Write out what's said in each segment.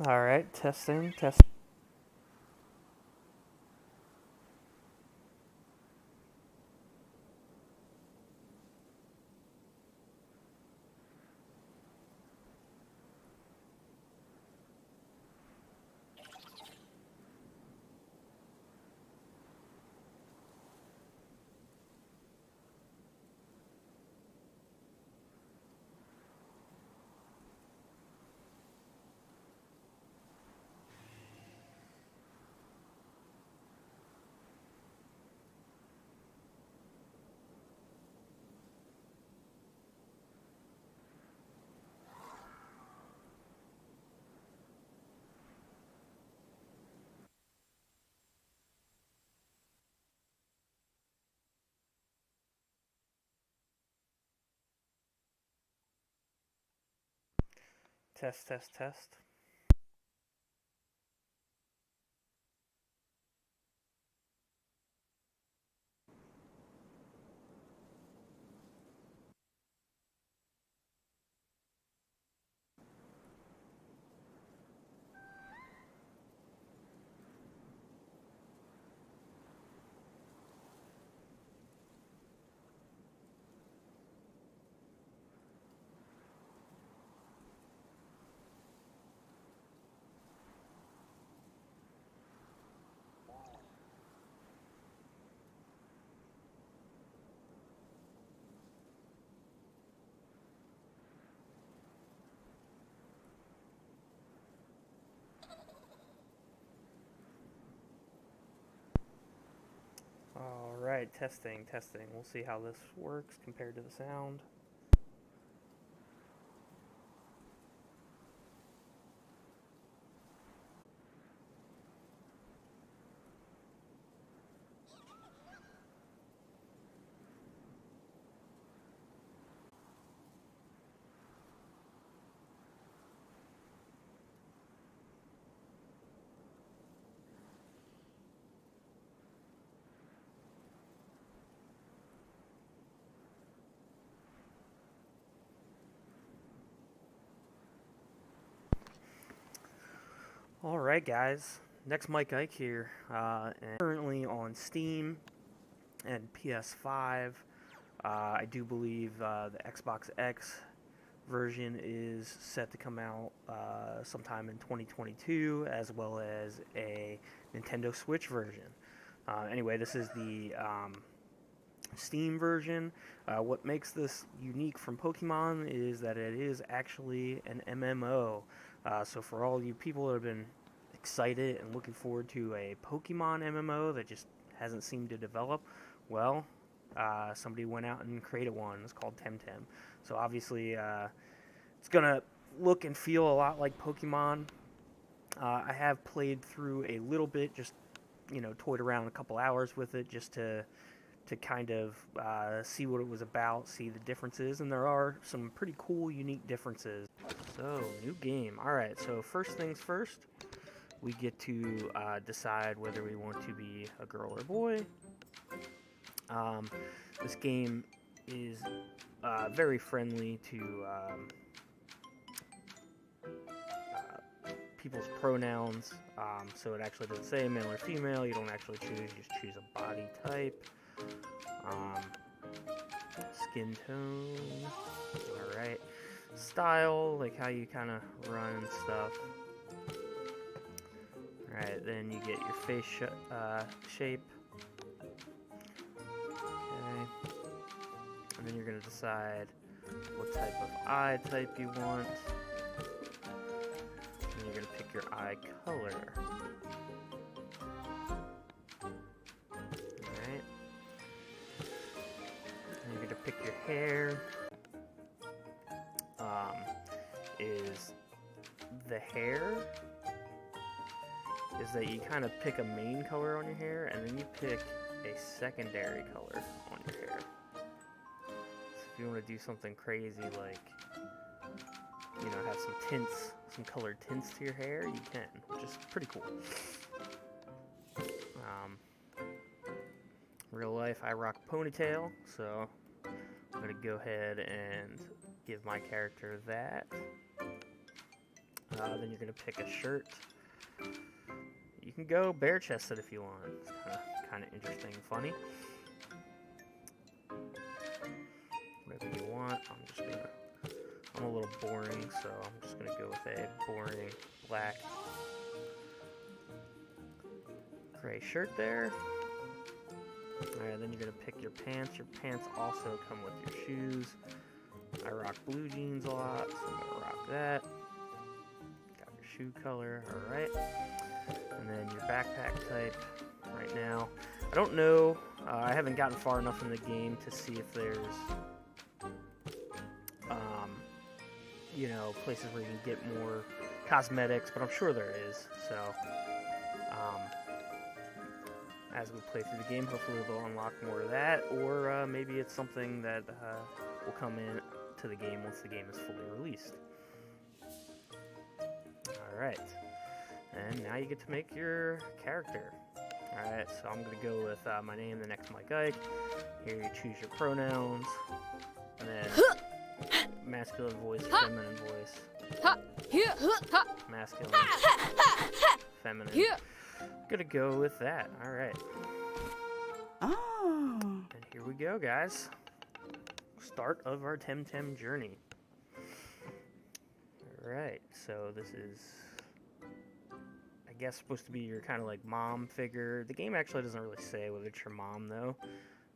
All right, testing, testing. Test, test, test. All right, testing, testing. We'll see how this works compared to the sound. All right, guys. Next, Mike Ike here, and currently on Steam and PS5. I do believe the Xbox X version is set to come out sometime in 2022, as well as a Nintendo Switch version. Anyway, this is the Steam version. What makes this unique from Pokemon is that it is actually an MMO. So for all you people that have been excited and looking forward to a Pokemon MMO that just hasn't seemed to develop, well, somebody went out and created one. It's called TemTem. So obviously, it's gonna look and feel a lot like Pokemon. I have played through a little bit, just toyed around a couple hours with it, just to kind of see what it was about, see the differences, and there are some pretty cool, unique differences. So, new game. All right. So first things first, we get to decide whether we want to be a girl or boy. This game is very friendly to people's pronouns. So it actually doesn't say male or female. You don't actually choose. You just choose a body type. Um, Skin tone. All right. Style, like how you kind of run and stuff. All right. Then you get your face shape. Okay. And then you're gonna decide what type of eye type you want. And you're gonna pick your eye color. Alright. And you're gonna pick your hair. Is the hair is that you kind of pick a main color on your hair and then you pick a secondary color on your hair. So if you want to do something crazy like, have some tints, some colored tints to your hair, you can, which is pretty cool. Real life, I rock a ponytail, so I'm going to go ahead and give my character that. Then you're going to pick a shirt. You can go bare-chested if you want. It's kind of interesting and funny. Whatever you want. I'm a little boring, so I'm just going to go with a boring black gray shirt there. Alright, then you're going to pick your pants. Your pants also come with your shoes. I rock blue jeans a lot, so I'm going to rock that. Got your shoe color, alright. And then your backpack type right now. I don't know, I haven't gotten far enough in the game to see if there's, you know, places where you can get more cosmetics, but I'm sure there is, so, as we play through the game, hopefully we'll unlock more of that, or maybe it's something that will come in to the game once the game is fully released. Alright, and now you get to make your character. Alright, so I'm going to go with my name, the next Mike Ike. Here you choose your pronouns, and then masculine voice, feminine voice, masculine, feminine. Gonna go with that. Alright. Oh. And here we go, guys. Start of our TemTem journey. Alright, so this is, I guess, supposed to be your kind of like mom figure. The game actually doesn't really say whether it's your mom, though.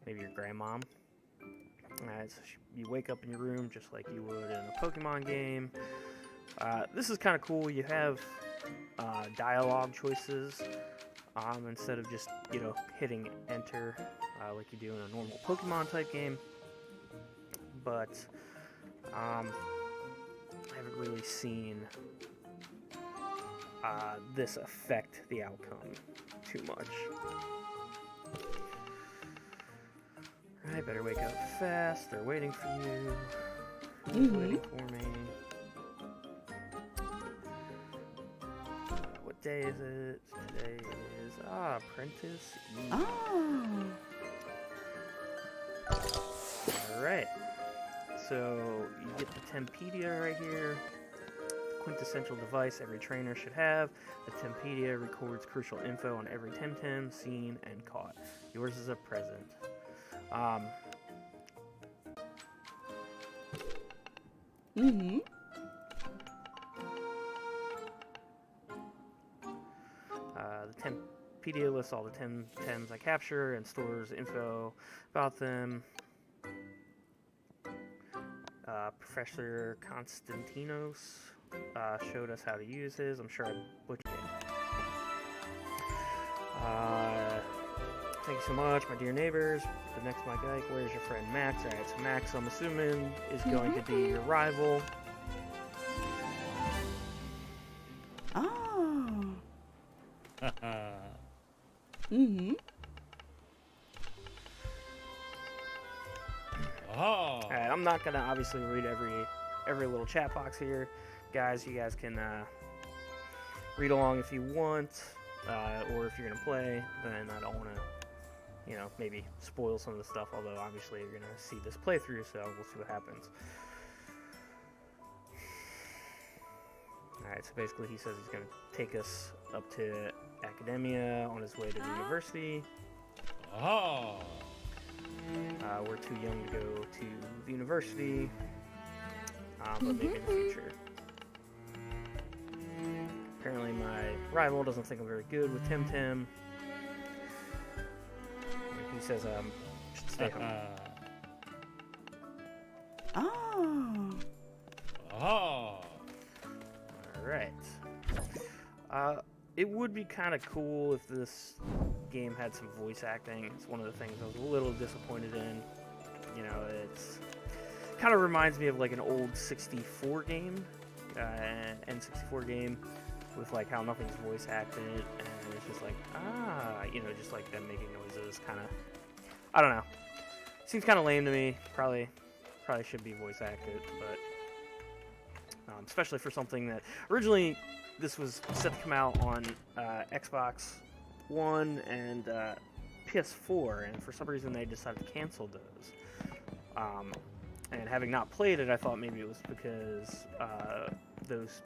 Maybe your grandmom. Alright, so you wake up in your room just like you would in a Pokemon game. This is kind of cool. You have dialogue choices instead of just, you know, hitting enter like you do in a normal Pokemon type game. But I haven't really seen this affect the outcome too much. Alright, better wake up fast. They're waiting for you. Who's waiting for me? What day is it? Today is Apprentice Eve. Oh. Alright. So you get the Tempedia right here. Quintessential device every trainer should have. The Tempedia records crucial info on every TemTem seen and caught. Yours is a present. The Tempedia lists all the TemTems I capture and stores info about them. Professor Konstantinos showed us how to use his. I'm sure I butchered it. Thank you so much, my dear neighbors. The next Mike Ike, where's your friend Max? Alright, so Max, I'm assuming, is going to be your rival. Oh. Alright, I'm not gonna obviously read every little chat box here. Guys, you guys can read along if you want, or if you're gonna play, then I don't wanna, you know, maybe spoil some of the stuff, although obviously you're gonna see this playthrough, so we'll see what happens. Alright, so basically he says he's gonna take us up to Academia on his way to the university. We're too young to go to the university, but maybe in the future. Apparently my rival doesn't think I'm very good with TemTem. He says should stay home. Alright. It would be kind of cool if this game had some voice acting. It's one of the things I was a little disappointed in. You know, it's kind of reminds me of like an old 64 game, N64 game, with like how nothing's voice acted, and it's just like, you know, just like them making noises, kind of, I don't know. Seems kind of lame to me. Probably should be voice acted, but especially for something that originally this was set to come out on Xbox One and PS4, and for some reason they decided to cancel those. And having not played it, I thought maybe it was because those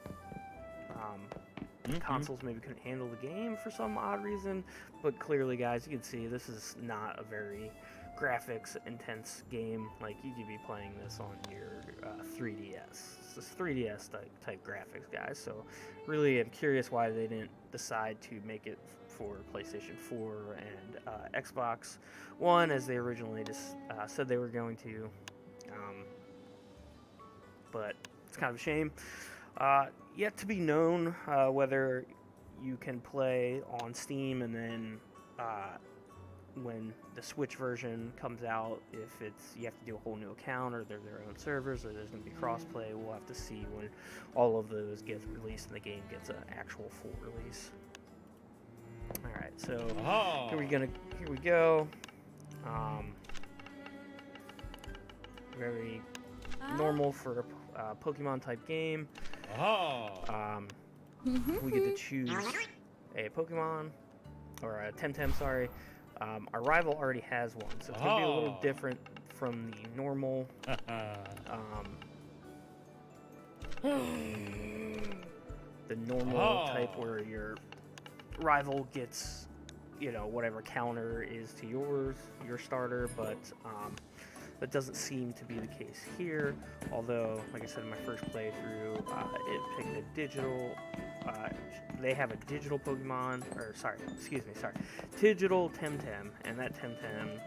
Consoles maybe couldn't handle the game for some odd reason, but clearly, guys, you can see this is not a very graphics intense game. Like, you could be playing this on your 3DS. It's 3DS type graphics, guys. So really, I'm curious why they didn't decide to make it for PlayStation 4 and Xbox One, as they originally just said they were going to. But it's kind of a shame. Yet to be known whether you can play on Steam, and then when the Switch version comes out, if you have to do a whole new account, or they're their own servers, or there's going to be crossplay. We'll have to see when all of those get released and the game gets an actual full release. All right, so here we go. Very normal for a Pokemon type game. We get to choose a Pokemon, or a TemTem, sorry. Our rival already has one, so it's going to be a little different from the normal type where your rival gets, whatever counter is to your starter, but that doesn't seem to be the case here. Although, like I said in my first playthrough, it picked a digital. They have a digital Pokemon, digital TemTem, and that TemTem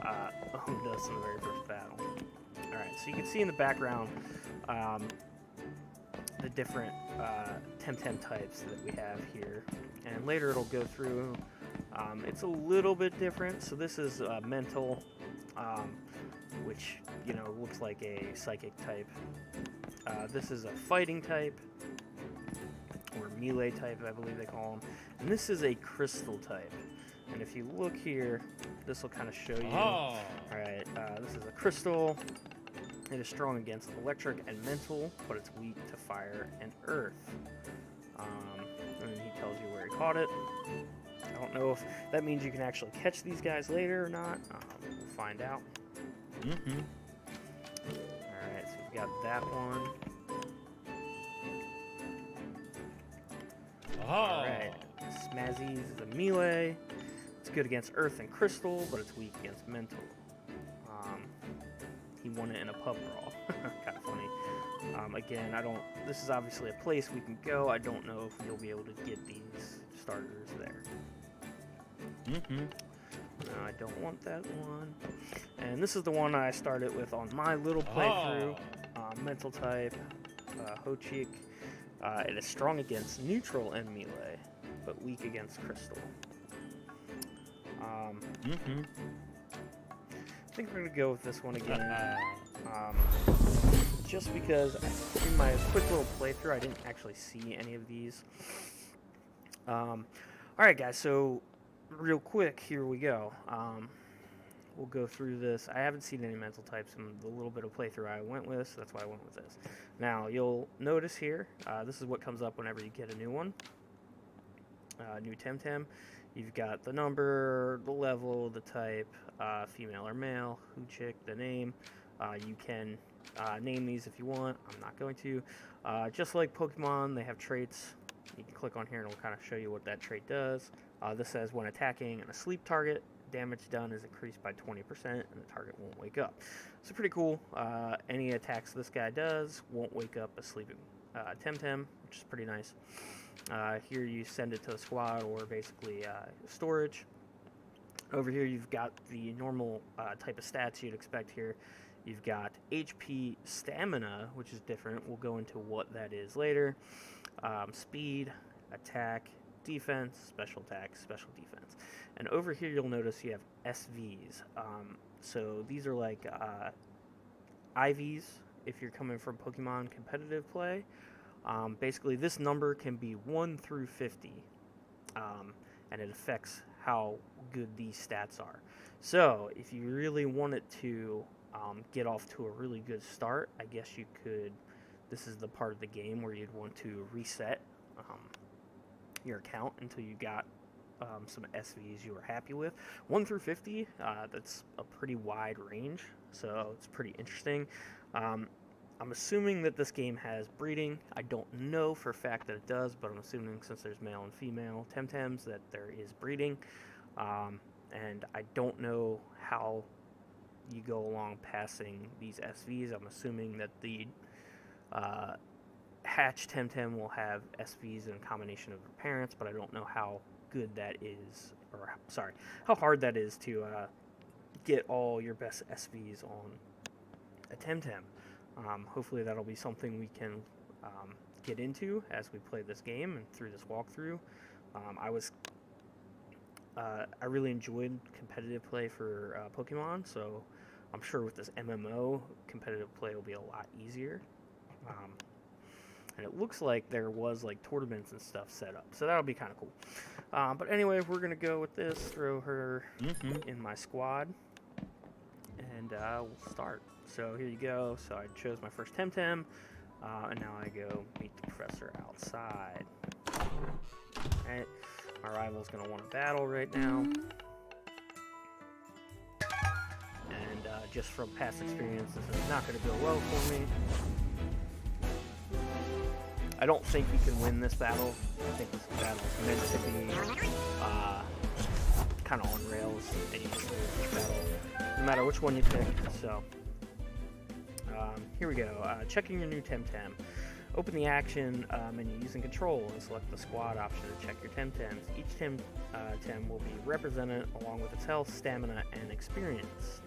owned us in the very first battle. All right, so you can see in the background the different TemTem types that we have here, and later it'll go through. It's a little bit different. So this is mental. Which, looks like a psychic type. This is a fighting type, or melee type, I believe they call them. And this is a crystal type. And if you look here, this will kind of show you. Alright, this is a crystal. It is strong against electric and mental, but it's weak to fire and earth. And then he tells you where he caught it. I don't know if that means you can actually catch these guys later or not. We'll find out. Alright, so we've got that one. Alright, Smazzies is a melee. It's good against earth and crystal, but it's weak against mental. He won it in a pub brawl. Kind of funny. Again, this is obviously a place we can go. I don't know if you'll be able to get these starters there. No, I don't want that one. And this is the one I started with on my little playthrough. Mental type, Ho-Chik. It is strong against neutral and melee, but weak against crystal. I think we're going to go with this one again. Just because in my quick little playthrough, I didn't actually see any of these. Alright, guys, so real quick, here we go. We'll go through this. I haven't seen any mental types in the little bit of playthrough I went with, so that's why I went with this. Now, you'll notice here, this is what comes up whenever you get a new one. New TemTem. You've got the number, the level, the type, female or male, Ho-Chik, the name. You can name these if you want. I'm not going to. Just like Pokemon, they have traits. You can click on here and it'll kind of show you what that trait does. This says when attacking an asleep target, damage done is increased by 20% and the target won't wake up. So pretty cool. Any attacks this guy does won't wake up a sleeping TemTem, which is pretty nice. Here you send it to the squad, or basically storage. Over here you've got the normal type of stats you'd expect here. You've got HP, stamina, which is different. We'll go into what that is later. Speed, attack, defense, special attack, special defense. And over here you'll notice you have SVs. So these are like IVs if you're coming from Pokemon competitive play. Basically this number can be 1 through 50, and it affects how good these stats are. So if you really wanted to get off to a really good start, I guess you could. This is the part of the game where you'd want to reset your account until you got some SVs you were happy with. 1 through 50, that's a pretty wide range, so it's pretty interesting. I'm assuming that this game has breeding. I don't know for a fact that it does, but I'm assuming since there's male and female TemTems that there is breeding. And I don't know how you go along passing these SVs. I'm assuming that the hatch TemTem will have SVs in a combination of their parents, but I don't know how good that is, or sorry, how hard that is to get all your best SVs on a TemTem. Hopefully that'll be something we can get into as we play this game and through this walkthrough. I really enjoyed competitive play for Pokemon, so I'm sure with this MMO, competitive play will be a lot easier. And it looks like there was like tournaments and stuff set up, so that'll be kind of cool. But anyway, we're gonna go with this, throw her in my squad, and we'll start. So here you go. So I chose my first TemTem, and now I go meet the professor outside. Alright, my rival's gonna want a battle right now. And just from past experience, this is not gonna go well for me. I don't think we can win this battle. I think this battle is meant to be kind of on rails, and you can lose this battle no matter which one you pick. So here we go. Checking your new TemTem. Open the action menu using control and select the squad option to check your TemTems. Each TemTem will be represented along with its health, stamina, and experience.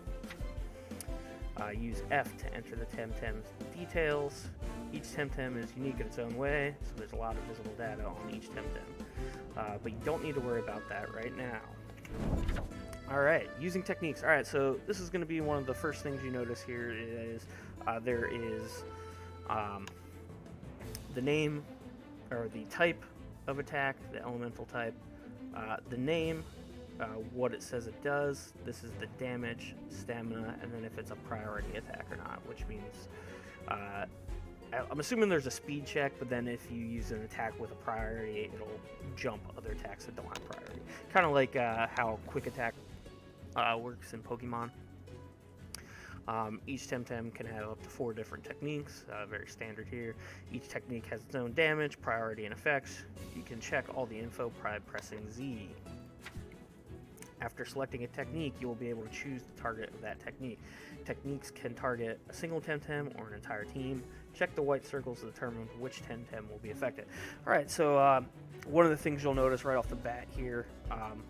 Use F to enter the TemTem's details. Each TemTem is unique in its own way, so there's a lot of visible data on each TemTem. But you don't need to worry about that right now. Alright, using techniques. Alright, so this is going to be one of the first things you notice here is there is the name, or the type of attack, the elemental type, the name, what it says it does, this is the damage, stamina, and then if it's a priority attack or not, which means, I'm assuming there's a speed check, but then if you use an attack with a priority, it'll jump other attacks that don't have priority. Kind of like how quick attack works in Pokemon. Each TemTem can have up to 4 different techniques, very standard here. Each technique has its own damage, priority, and effects. You can check all the info by pressing Z. After selecting a technique, you will be able to choose the target of that technique. Techniques can target a single TemTem or an entire team. Check the white circles to determine which TemTem will be affected. Alright, so one of the things you'll notice right off the bat here,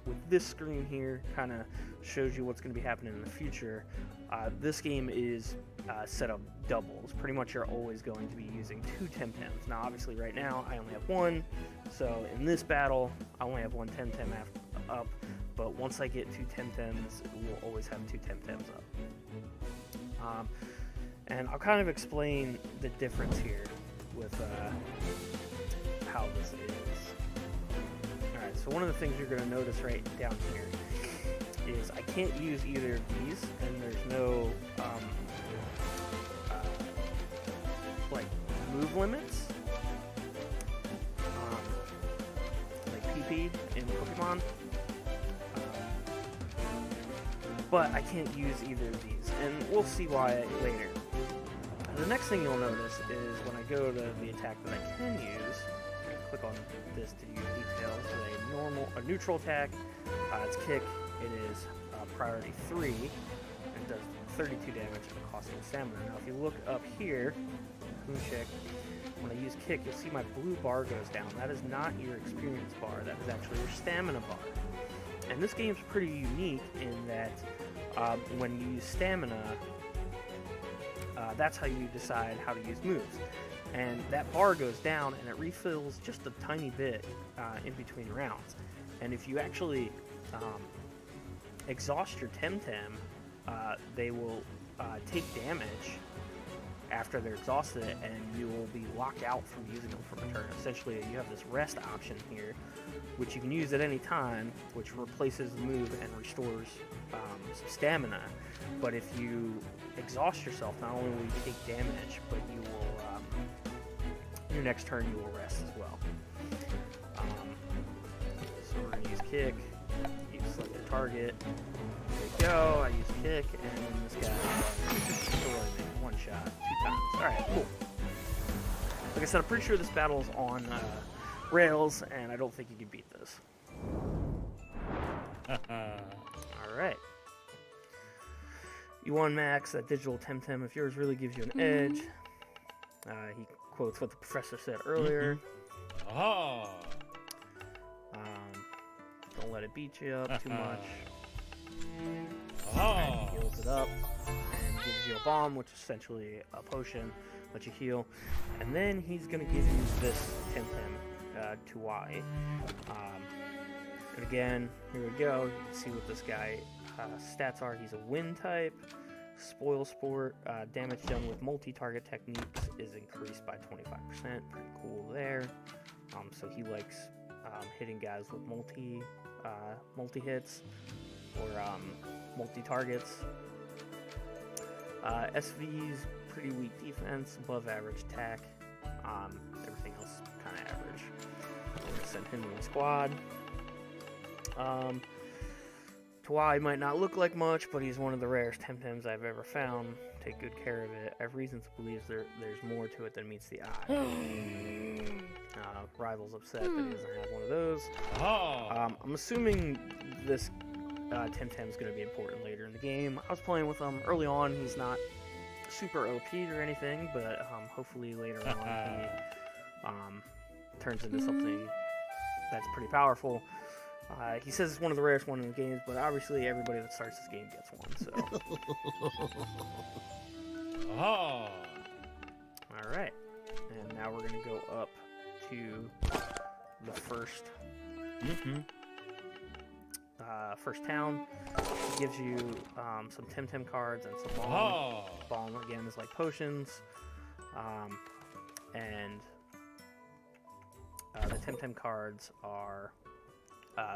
with this screen here, kind of shows you what's going to be happening in the future. This game is set up doubles. Pretty much you're always going to be using 2 TemTems. Now obviously right now I only have 1, so in this battle I only have 1 TemTem up. But once I get 2 TemTems, we'll always have 2 TemTems up. And I'll kind of explain the difference here with how this is. Alright, so one of the things you're going to notice right down here is I can't use either of these, and there's no like move limits, like PP in Pokemon. But I can't use either of these, and we'll see why later. The next thing you'll notice is when I go to the attack that I can use, I click on this to use details. A neutral attack, it's kick. It is priority 3, and it does 32 damage and a costing stamina. Now if you look up here, check. When I use kick, you'll see my blue bar goes down. That is not your experience bar. That is actually your stamina bar. And this game's pretty unique in that when you use stamina, that's how you decide how to use moves. And that bar goes down and it refills just a tiny bit in between rounds. And if you actually exhaust your TemTem, they will take damage after they're exhausted, and you will be locked out from using them for a turn. Essentially, you have this rest option here, which you can use at any time, which replaces the move and restores some stamina. But if you exhaust yourself, not only will you take damage, but you will, your next turn, you will rest as well. So we're going to use kick, use select the target. There we go. I use kick, and then this guy destroyed me. One shot, 2 times. Alright, cool. Like I said, I'm pretty sure this battle's on rails, and I don't think you can beat this. Alright. You won, Max. That digital TemTem of yours really gives you an edge. He quotes what the professor said earlier. Oh. Don't let it beat you up too much. Oh. Heals it up and gives you a bomb, which is essentially a potion. Let you heal, and then he's gonna give you this TemTem to Y. And again, here we go. You can see what this guy stats are. He's a wind type. Spoil sport. Damage done with multi-target techniques is increased by 25%. Pretty cool there. So he likes hitting guys with multi hits or multi targets. SV's pretty weak defense, above average attack. Everything else kind of average. I'm gonna send him in the squad. Tawai might not look like much, but he's one of the rarest TemTems I've ever found. Take good care of it. I have reason to believe there's more to it than meets the eye. Rival's upset that he doesn't have one of those. I'm assuming this TemTem is going to be important later in the game. I was playing with him early on. He's not super OP or anything, but hopefully later on he turns into something that's pretty powerful. He says it's one of the rarest ones in the games, but obviously everybody that starts this game gets one, so. Alright. And now we're going to go up to the first first town. It gives you some TemTem cards and some bomb. Bomb, again, is like potions. And the TemTem cards are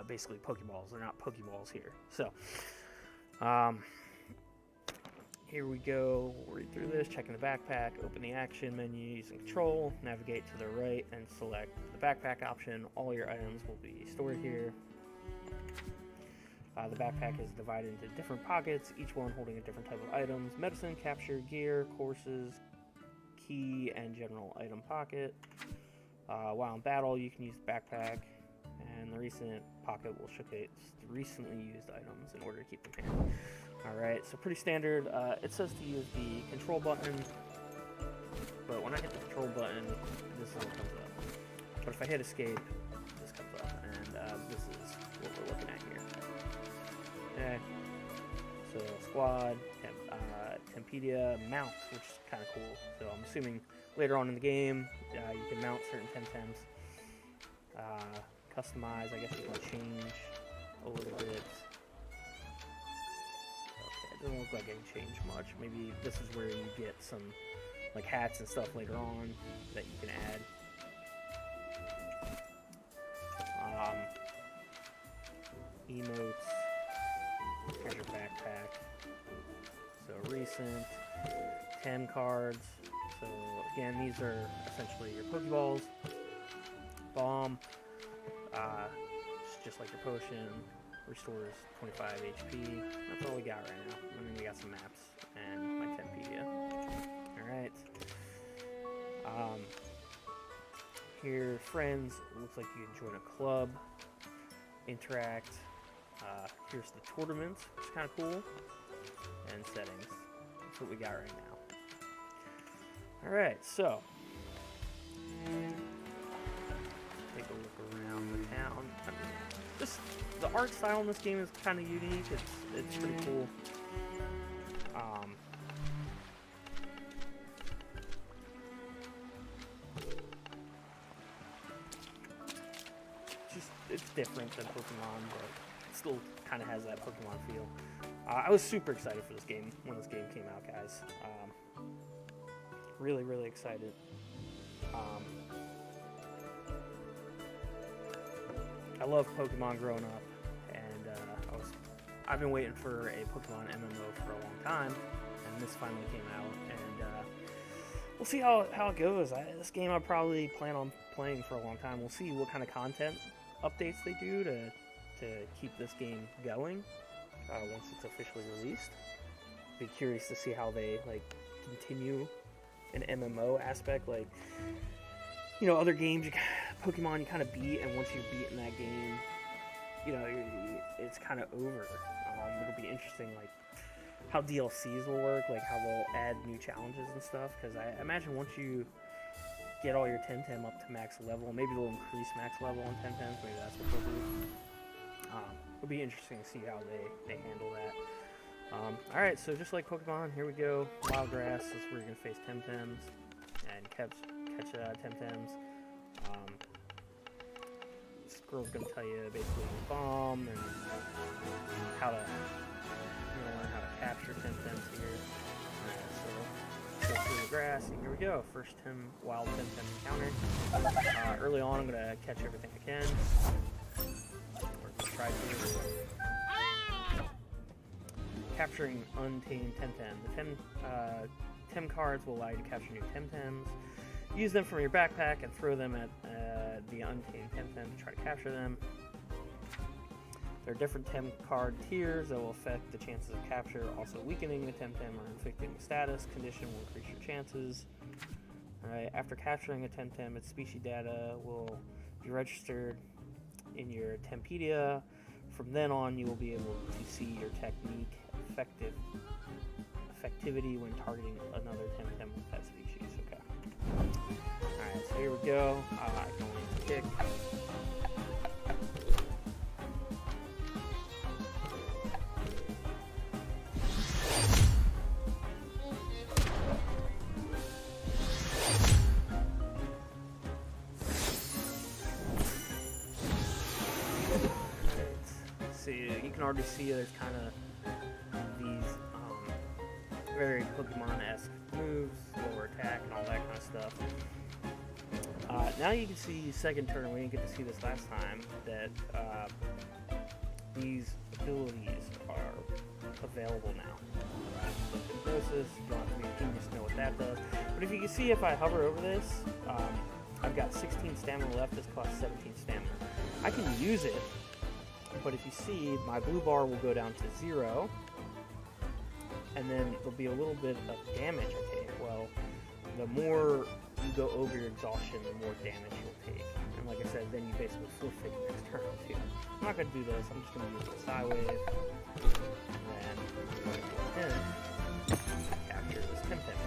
basically Pokeballs. They're not Pokeballs here. So, here we go. We'll read through this, checking the backpack, open the action menu using control, navigate to the right, and select the backpack option. All your items will be stored here. The backpack is divided into different pockets, each one holding a different type of items. Medicine, capture, gear, courses, key, and general item pocket. While in battle, you can use the backpack, and the recent pocket will showcase the recently used items in order to keep them here. Alright, so pretty standard. It says to use the control button, but when I hit the control button, this is what comes up. But if I hit escape, this comes up, and this is what we're looking at here. Okay, so squad, Tempedia, mount, which is kind of cool. So I'm assuming later on in the game, you can mount certain TemTems. Customize, I guess you can change a little bit. Okay, it doesn't look like any change much. Maybe this is where you get some like hats and stuff later on that you can add. Emotes, treasure backpack. So recent, Tem cards. So again, these are essentially your Pokeballs. Bomb. Just like your potion, restores 25 HP. That's all we got right now. And then we got some maps and my Tempedia. Alright. Here, friends. It looks like you can join a club. Interact. Here's the tournaments, which is kind of cool. And settings. That's what we got right now. Alright, so. Take a look around the town. I mean, just the art style in this game is kind of unique. It's pretty cool. It's different than Pokemon, but it still kind of has that Pokemon feel. I was super excited for this game when this game came out, guys. Really, really excited. I loved Pokemon growing up, and I've been waiting for a Pokemon MMO for a long time, and this finally came out, and we'll see how it goes. This game I probably plan on playing for a long time. We'll see what kind of content updates they do to to keep this game going once it's officially released. Be curious to see how they like continue an MMO aspect. Like, you know, other games, Pokemon you kind of beat, and once you've beaten that game, you know, it's kind of over. It'll be interesting, like, how DLCs will work, like how they'll add new challenges and stuff, because I imagine once you get all your TemTem up to max level, maybe they'll increase max level on TemTems, maybe that's what they'll do. It'll be interesting to see how they handle that. Alright, so just like Pokemon, here we go. Wild Grass, that's where you're going to face TemTems and catch TemTems. This girl's going to tell you basically bomb and how to, learn how to capture TemTems here. Alright, so go through the grass, and here we go. First wild TemTem encounter. Early on, I'm going to catch everything I can. Or try to. Capturing untamed TemTem. The Tem cards will allow you to capture new TemTems. Use them from your backpack and throw them at the untamed TemTem to try to capture them. There are different Tem card tiers that will affect the chances of capture. Also, weakening the TemTem or inflicting a status condition will increase your chances. Alright, after capturing a TemTem, its species data will be registered in your Tempedia. From then on, you will be able to see your technique effectivity when targeting another TemTem with that species. Okay. Alright, so here we go. I can only kick. So you can already see there's kind of these very Pokemon-esque moves, lower attack, and all that kind of stuff. Now you can see second turn, we didn't get to see this last time, that these abilities are available now. Hypnosis, you don't have to be a genius to know what that does. But if you can see, if I hover over this, I've got 16 stamina left, this costs 17 stamina. I can use it, but if you see, my blue bar will go down to 0, and then there'll be a little bit of damage I take. Well, the more you go over your exhaustion, the more damage you'll take. And like I said, then you basically forfeit your next turn too. I'm not going to do this, I'm just going to use the Psywave, and then capture this TemTem.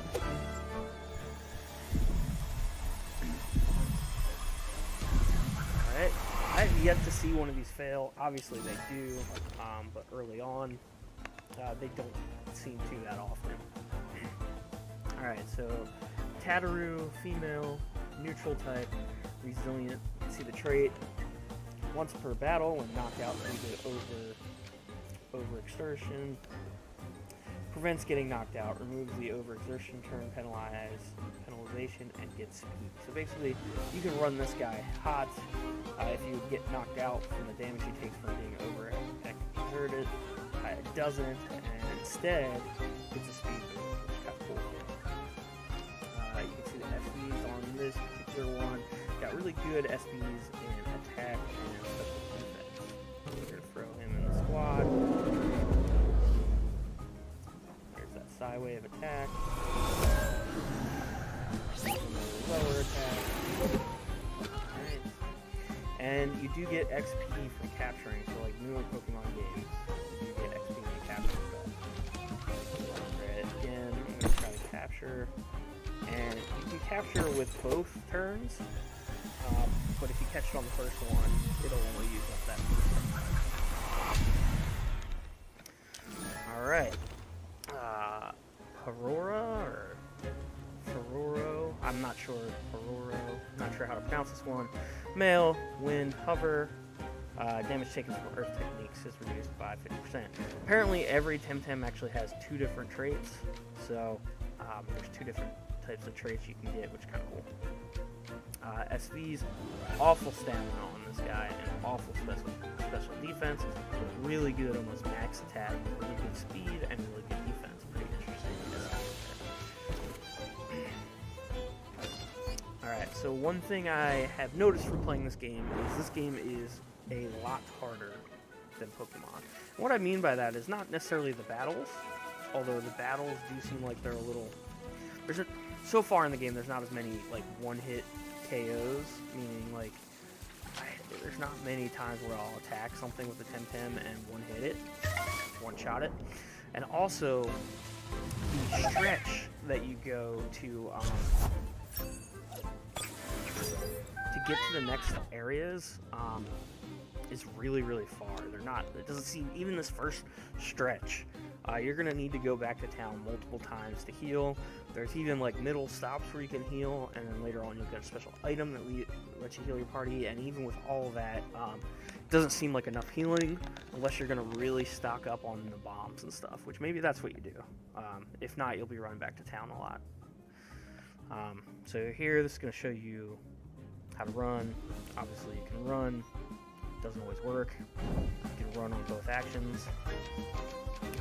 Alright, I have yet to see one of these fail. Obviously they do, but early on, they don't seem to that often. Alright, so Tataru, female, neutral type, resilient. You can see the trait. Once per battle, when knocked out due to overexertion, prevents getting knocked out, removes the overexertion turn, penalization, and gets speed. So basically, you can run this guy hot. If you get knocked out from the damage he takes from being overexerted, it doesn't, and instead gets a speed boost, which is kind of cool. You can see the SBs on this particular one. Got really good SBs in attack and special defense. We're going to throw him in the squad. There's that Psywave attack. Lower attack. Alright. And you do get XP from capturing, so like newer Pokemon games, you do get XP when you capture stuff. Alright, again, I'm going to try to capture. And you can capture with both turns, but if you catch it on the first one, it'll only use up that first turn. Alright. Parora or Ferroro, I'm not sure. Paroro, not sure how to pronounce this one. Male, wind, hover. Damage taken from earth techniques is reduced by 50%. Apparently every TemTem actually has 2 different traits, so there's 2 different types of traits you can get, which is kind of cool. SV's awful stamina on this guy and awful special defense, really good, almost max attack, really good speed, and really good defense. Pretty interesting. Alright, so one thing I have noticed from playing this game is a lot harder than Pokemon. And what I mean by that is not necessarily the battles, although the battles do seem like they're a little... so far in the game, there's not as many, like, one-hit KOs, meaning, like, there's not many times where I'll attack something with the TemTem and one-hit it, one-shot it. And also, the stretch that you go to get to the next areas is really, really far. It doesn't seem, even this first stretch, you're going to need to go back to town multiple times to heal. There's even like middle stops where you can heal, and then later on you'll get a special item that lets you heal your party. And even with all of that, it doesn't seem like enough healing unless you're going to really stock up on the bombs and stuff, which maybe that's what you do. If not, you'll be running back to town a lot. So here, this is going to show you how to run. Obviously you can run, doesn't always work. You can run on both actions.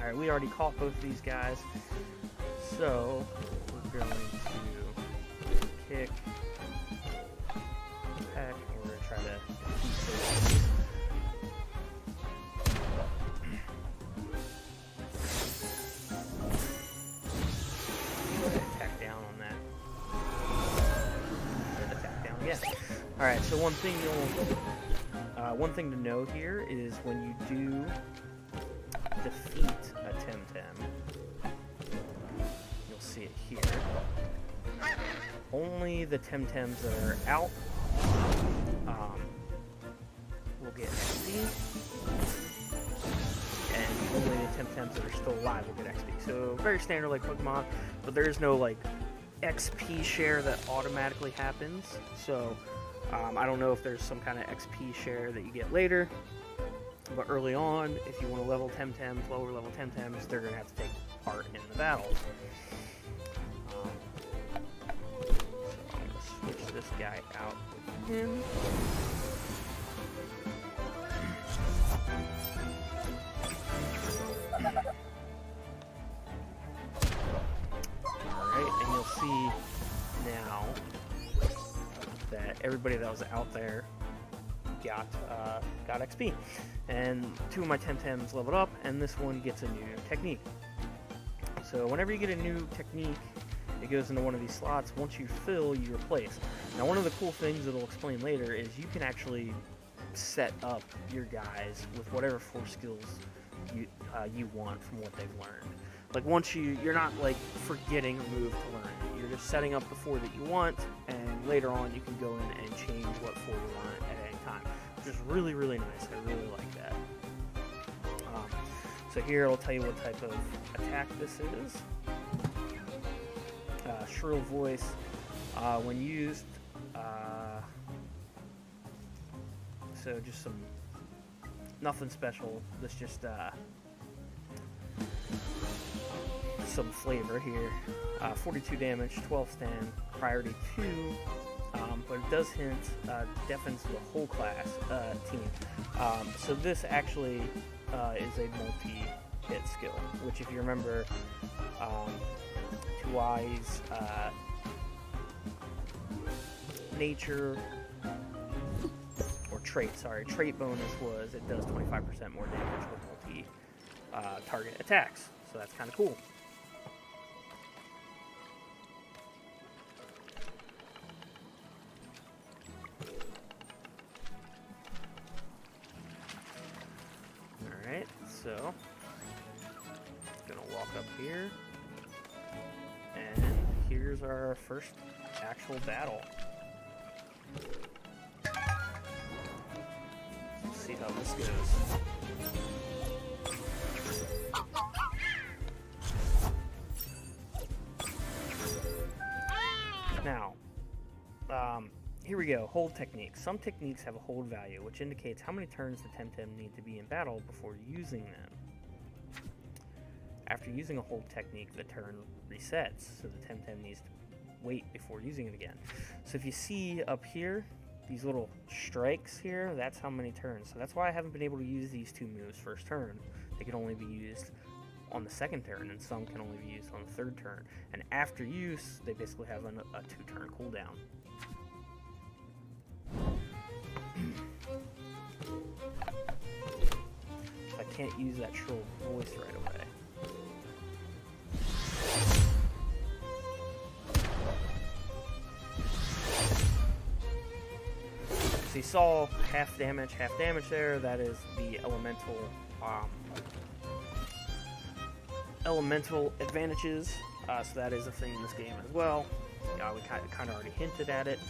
Alright, we already caught both of these guys, so we're going to kick, peck, and we're going to try to keep those. Attack down on that. Attack down, yeah. Alright, so one thing to know here is when you do defeat a TemTem, you'll see it here. Only the TemTems that are out will get XP, and only the TemTems that are still alive will get XP. So very standard like Pokemon, but there is no like XP share that automatically happens. So I don't know if there's some kind of XP share that you get later. But early on, if you want to level TemTems, lower level TemTems, they're going to have to take part in the battles. So I'm going to switch this guy out with him. Alright, and you'll see now that everybody that was out there got XP, and 2 of my TemTems leveled up, and this one gets a new technique. So whenever you get a new technique, it goes into one of these slots. Once you fill, you replace. Now, one of the cool things that I'll explain later is you can actually set up your guys with whatever 4 skills you want from what they've learned. Like once you're not like forgetting a move to learn it. You're just setting up the 4 that you want, and later on you can go in and change what 4 you want at any time, which is really, really nice. I really like that. So here I'll tell you what type of attack this is. Shrill voice, when used, so just nothing special. This just some flavor here. 42 damage, 12 stand, priority 2, but it does hint deafens the whole class team. So this actually is a multi-hit skill, which if you remember, Two Eyes nature or trait bonus was it does 25% more damage with multi-target attacks, so that's kind of cool. Alright, so gonna walk up here, and here's our first actual battle. Let's see how this goes. Now, here we go. Hold techniques. Some techniques have a hold value, which indicates how many turns the TemTem need to be in battle before using them. After using a hold technique, the turn resets, so the TemTem needs to wait before using it again. So if you see up here, these little strikes here, that's how many turns. So that's why I haven't been able to use these 2 moves first turn. They can only be used on the second turn, and some can only be used on the third turn. And after use, they basically have a 2-turn cooldown. can't use that shrill voice right away. So you saw half damage there. That is the elemental advantages. So that is a thing in this game as well. We kind of already hinted at it.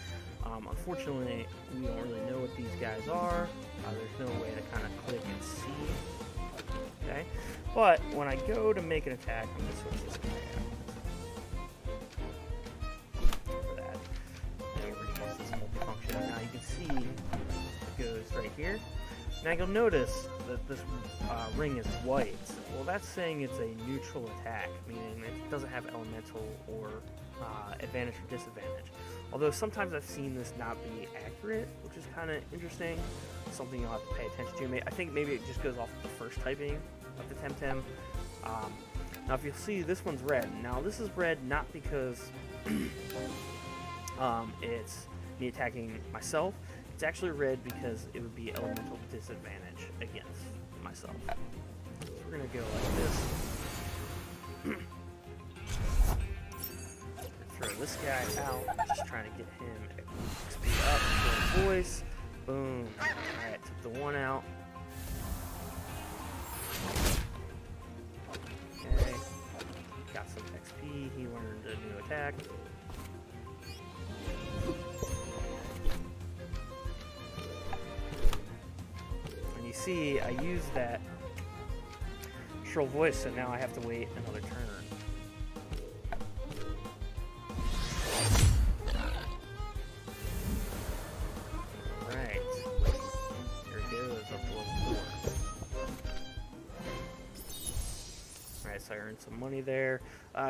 Unfortunately, we don't really know what these guys are. There's no way to kind of click and see. Okay, but when I go to make an attack, I'm going to switch this guy out for that. And we're going to use this multifunction. Now you can see it goes right here. Now you'll notice that this ring is white. Well, that's saying it's a neutral attack, meaning it doesn't have elemental or advantage or disadvantage. Although sometimes I've seen this not be accurate, which is kind of interesting. Something you'll have to pay attention to. I think maybe it just goes off the first typing of the TemTem. Now if you'll see, this one's red. Now this is red not because it's me attacking myself. It's actually red because it would be elemental disadvantage against myself. So we're going to go like this. Throw this guy out, just trying to get him XP up, shrill voice, boom. Alright, took the one out. Okay, got some XP, he learned a new attack. And you see, I used that shrill voice, so now I have to wait another turn. So I earned some money there.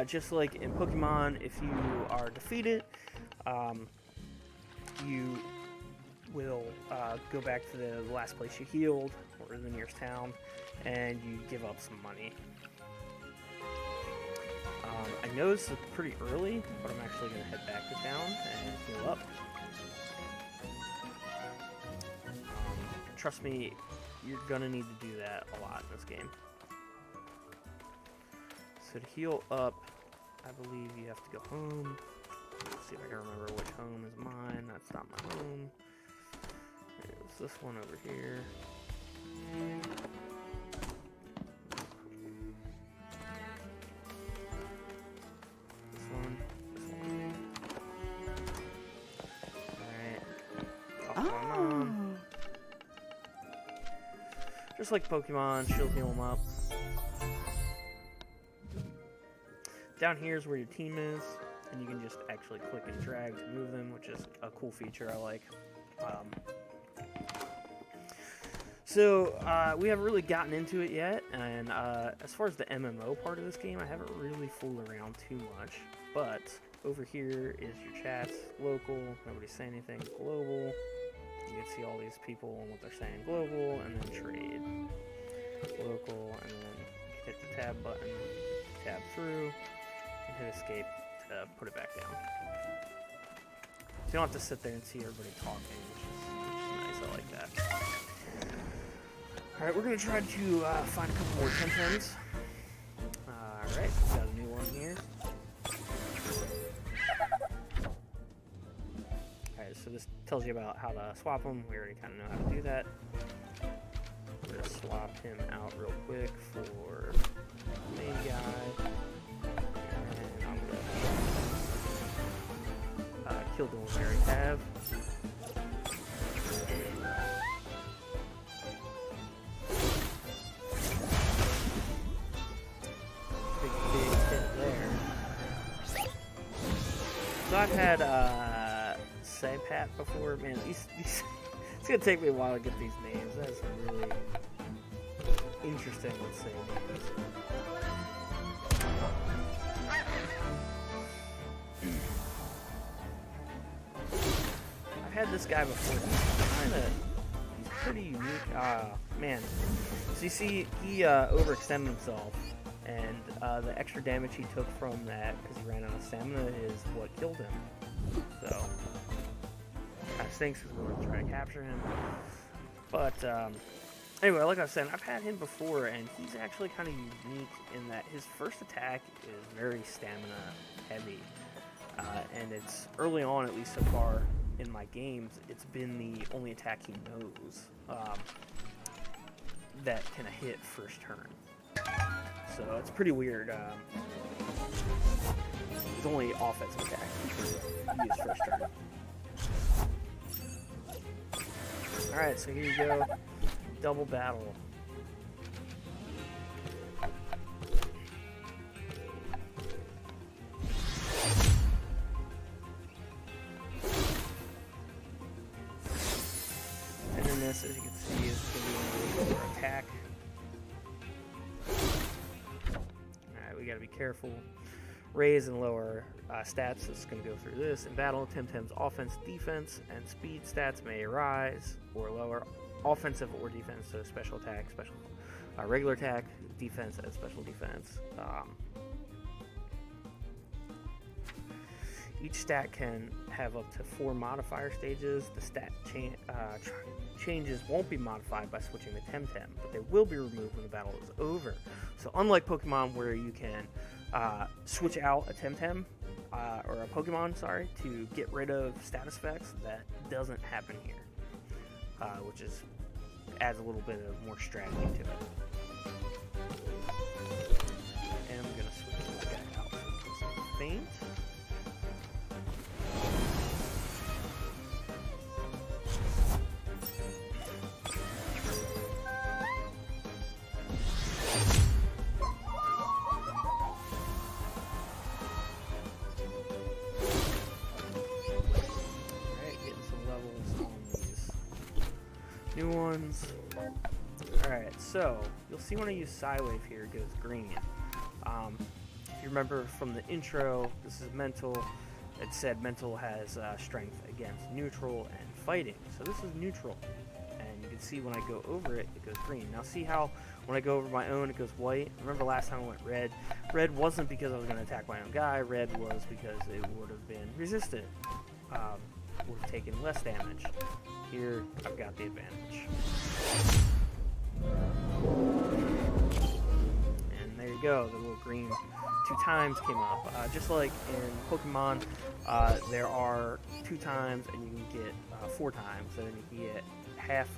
Just like in Pokemon, if you are defeated, you will go back to the last place you healed, or the nearest town, and you give up some money. I know this is pretty early, but I'm actually going to head back to town and heal up. Trust me, you're going to need to do that a lot in this game. So to heal up, I believe you have to go home. Let's see if I can remember which home is mine. That's not my home. There's this one over here. This one. Alright. Talk to my mom. Just like Pokemon, she'll heal them up. Down here is where your team is, and you can just actually click and drag to move them, which is a cool feature I like. So we haven't really gotten into it yet, and as far as the MMO part of this game, I haven't really fooled around too much. But over here is your chats, local, nobody's saying anything, global. You can see all these people and what they're saying, global, and then trade. Local, and then hit the tab button, tab through. Hit escape to put it back down. So you don't have to sit there and see everybody talking, which is nice. I like that. Alright, we're going to try to find a couple more TemTems. Alright, got a new one here. Alright, so this tells you about how to swap them. We already kind of know how to do that. We're going to swap him out real quick for the main guy. Kill the one we already have. Big hit there. So I've had Saypat before. Man, these it's gonna take me a while to get these names. That's really interesting to say names. Had this guy before. He's pretty unique. Man. So you see, he overextended himself, and the extra damage he took from that, because he ran out of stamina, is what killed him. So, kind of stinks because we were trying to capture him. But Anyway, like I was saying, I've had him before, and he's actually kind of unique in that his first attack is very stamina heavy. And it's early on, at least so far in my games, it's been the only attack he knows that can hit first turn. So it's pretty weird. It's only offensive attack he uses first turn. Alright, so here you go. Double battle. And then this, as you can see, is going to be a lower attack. Alright, we got to be careful. Raise and lower stats. This is going to go through this. In battle, TemTem's offense, defense, and speed stats may rise or lower. Offensive or defense, so special attack, regular attack, defense, and special defense. Each stat can have up to 4 modifier stages. The stat changes won't be modified by switching to TemTem, but they will be removed when the battle is over. So unlike Pokemon where you can switch out a TemTem, or a Pokemon, sorry, to get rid of status effects, that doesn't happen here. Which adds a little bit of more strategy to it. And I'm going to switch this guy out for some faint. New ones. Alright, so you'll see when I use Psywave here, it goes green. If you remember from the intro, this is mental. It said mental has strength against neutral and fighting. So this is neutral. And you can see when I go over it, it goes green. Now see how when I go over my own, it goes white? Remember last time I went red? Red wasn't because I was going to attack my own guy. Red was because it would have been resistant. Would have taken less damage. Here, I've got the advantage. And there you go, the little green 2 times came up. Just like in Pokemon, there are 2 times and you can get 4 times. So then you can get half,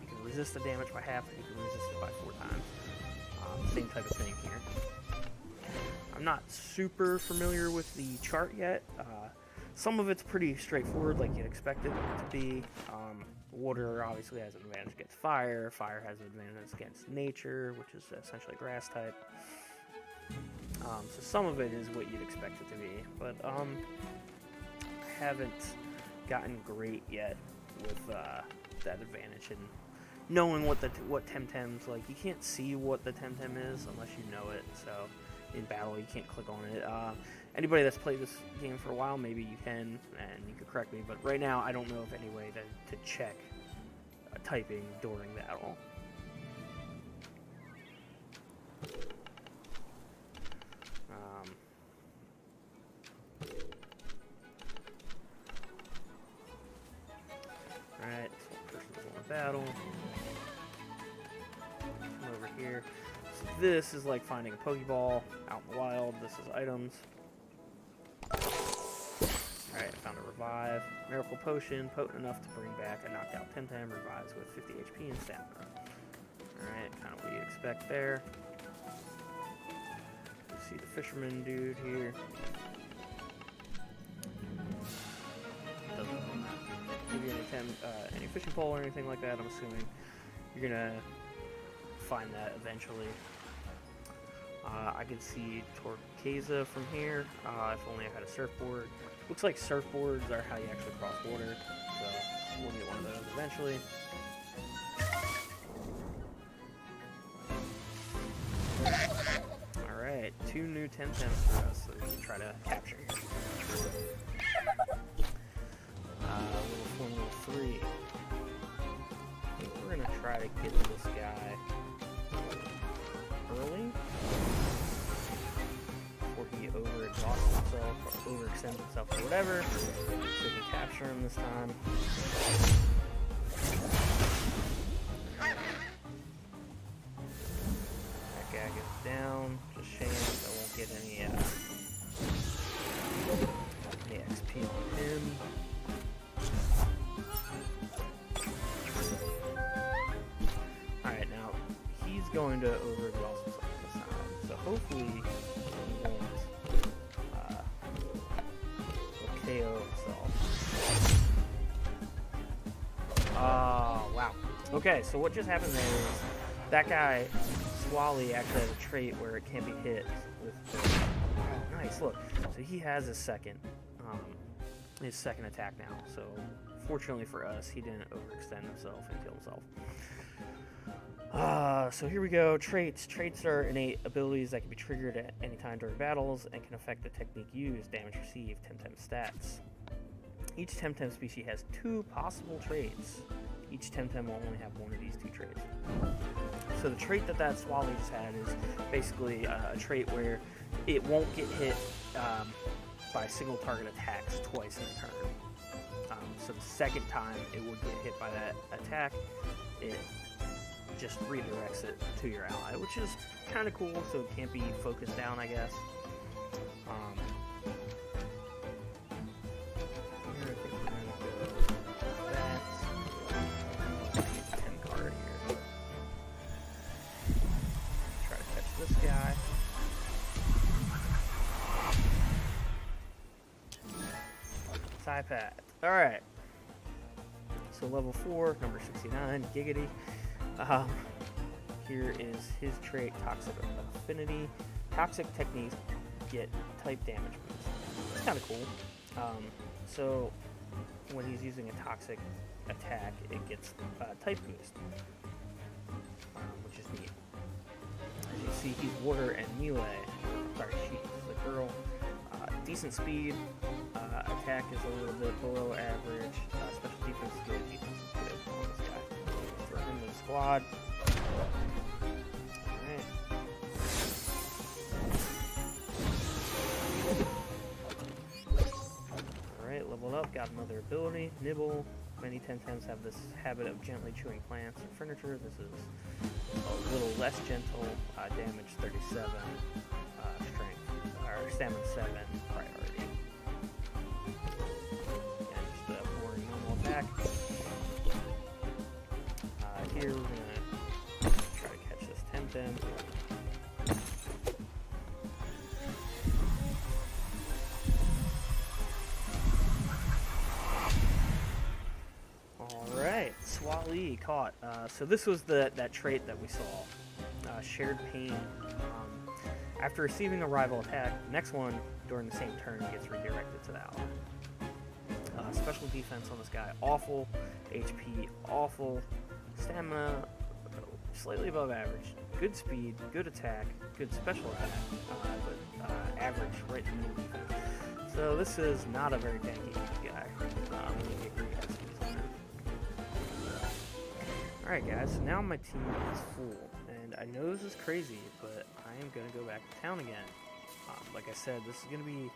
you can resist the damage by half, and you can resist it by 4 times. Same type of thing here. I'm not super familiar with the chart yet. Some of it's pretty straightforward, like you'd expect it to be. Water obviously has an advantage against fire. Fire has an advantage against nature, which is essentially grass type. So some of it is what you'd expect it to be, but I haven't gotten great yet with that advantage and knowing what TemTem's like. You can't see what the TemTem is unless you know it. So in battle, you can't click on it. Anybody that's played this game for a while, maybe you can, and you could correct me, but right now I don't know of any way to check typing during battle. Alright, so person's on battle. Come over here. So this is like finding a Pokeball out in the wild. This is items. Alright, I found a Revive. Miracle Potion, potent enough to bring back a knocked out TemTem, revives with 50 HP and stamina. Alright, kind of what you'd expect there. You see the fisherman dude here. Doesn't give you any fishing pole or anything like that. I'm assuming you're gonna find that eventually. I can see Torqueza from here. If only I had a surfboard. Looks like surfboards are how you actually cross water, so we'll get one of those eventually. Alright, 2 new TemTems for us that we can try to capture here. Level 4, level 3. I think we're going to try to get this guy early before he overexhausts himself or overextends himself or whatever, so we can capture him this time. guy goes down. Just shame I won't get any XP on him. Alright, now he's going to overexhaust himself this time. So hopefully he won't KO himself. Wow. Okay, so what just happened there is that guy, Swally, actually has a trait where it can't be hit with the... Nice, look. So he has his second attack now. So fortunately for us, he didn't overextend himself and kill himself. So here we go. Traits. Traits are innate abilities that can be triggered at any time during battles and can affect the technique used, damage received, TemTem stats. Each TemTem species has 2 possible traits. Each TemTem will only have one of these 2 traits. So the trait that Swally just had is basically a trait where it won't get hit by single target attacks twice in a turn. So the second time it would get hit by that attack, it just redirects it to your ally, which is kind of cool, so it can't be focused down, I guess. Here, I think we're going to go with that. Use the 10 card here. Try to catch this guy. Side pad. Alright. So level 4, number 69, Giggity. Here is his trait, Toxic Affinity. Toxic techniques get type damage boost. It's kind of cool. So when he's using a toxic attack, it gets type boost, which is neat. As you see, he's water and melee. Sorry, she's the girl. Decent speed. Attack is a little bit below average. Special defense is good. Defense is good on this guy. Throw him in the squad. Alright, leveled up. Got another ability. Nibble. Many TemTems have this habit of gently chewing plants and furniture. This is a little less gentle. Damage 37. Strength. Or stamina 7. Priority. Attack. Here we're gonna try to catch this TemTem. Alright, Swally caught. So this was that trait that we saw. Shared pain. After receiving a rival attack, the next one during the same turn gets redirected to the ally. Special defense on this guy, awful. HP, awful. Stamina, slightly above average. Good speed, good attack, good special attack, but average, right in the middle defense. So this is not a very tanky guy. Alright guys, so now my team is full, and I know this is crazy, but I am going to go back to town again. Like I said, this is going to be...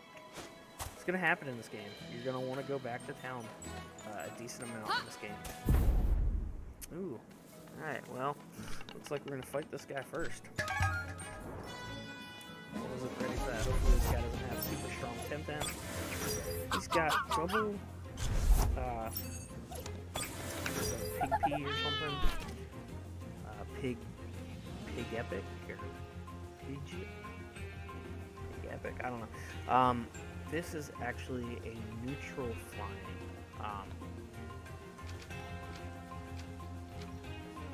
It's going to happen in this game. You're going to want to go back to town a decent amount in this game. Ooh. Alright, well, looks like we're going to fight this guy first. What was it ready for that? Hopefully this guy doesn't have super strong TemTem. He's got trouble. Pig P or something. Pig Epic? Or Pig Epic? I don't know. This is actually a neutral flying. I'm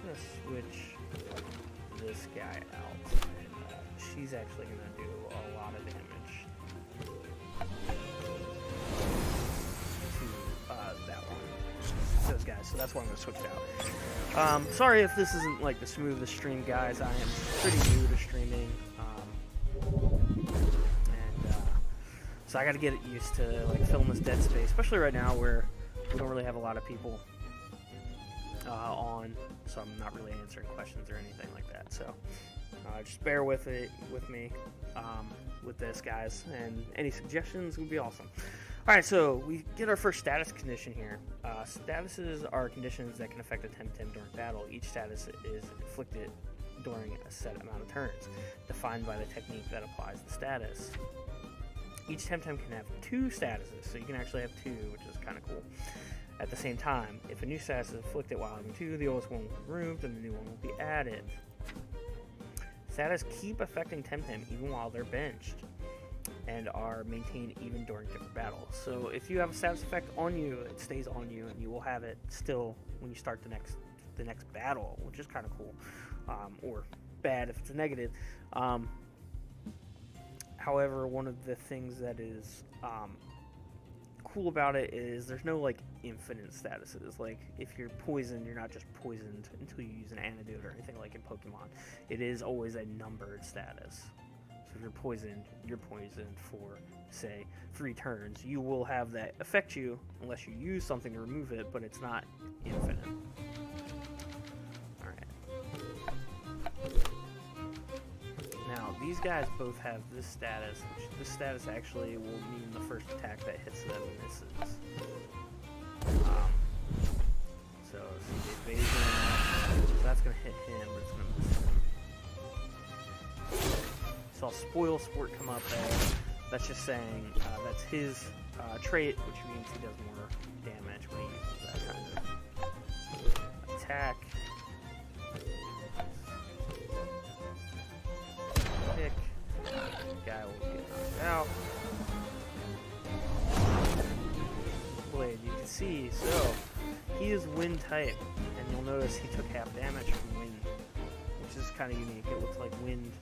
gonna switch this guy out. And, she's actually gonna do a lot of damage to that one. Those guys. So that's why I'm gonna switch it out. Sorry if this isn't like the smoothest stream, guys. I am pretty new to streaming. So I got to get used to like filling this dead space, especially right now where we don't really have a lot of people on, so I'm not really answering questions or anything like that. So just bear with me with this, guys, and any suggestions would be awesome. All right, so we get our first status condition here. Statuses are conditions that can affect a TemTem during battle. Each status is inflicted during a set amount of turns, defined by the technique that applies the status. Each TemTem can have 2 statuses, so you can actually have 2, which is kind of cool. At the same time, if a new status is inflicted while having 2, the oldest one will be removed and the new one will be added. Status keep affecting TemTem even while they're benched, and are maintained even during different battles. So if you have a status effect on you, it stays on you, and you will have it still when you start the next battle, which is kind of cool, or bad if it's a negative. However, one of the things that is cool about it is there's no like infinite statuses. Like if you're poisoned, you're not just poisoned until you use an antidote or anything like in Pokemon. It is always a numbered status. So if you're poisoned for, say, 3 turns. You will have that affect you unless you use something to remove it, but it's not infinite. Alright. Now, these guys both have this status, which this status actually will mean the first attack that hits them misses. So, see the evasion, so that's going to hit him, but it's going to miss him. Saw Spoil Sport come up there. That's just saying that's his trait, which means he does more damage when he uses that kind of attack. Pick. Guy will get knocked out. Blade, you can see, so he is wind type, and you'll notice he took half damage from wind, which is kind of unique. It looks like wind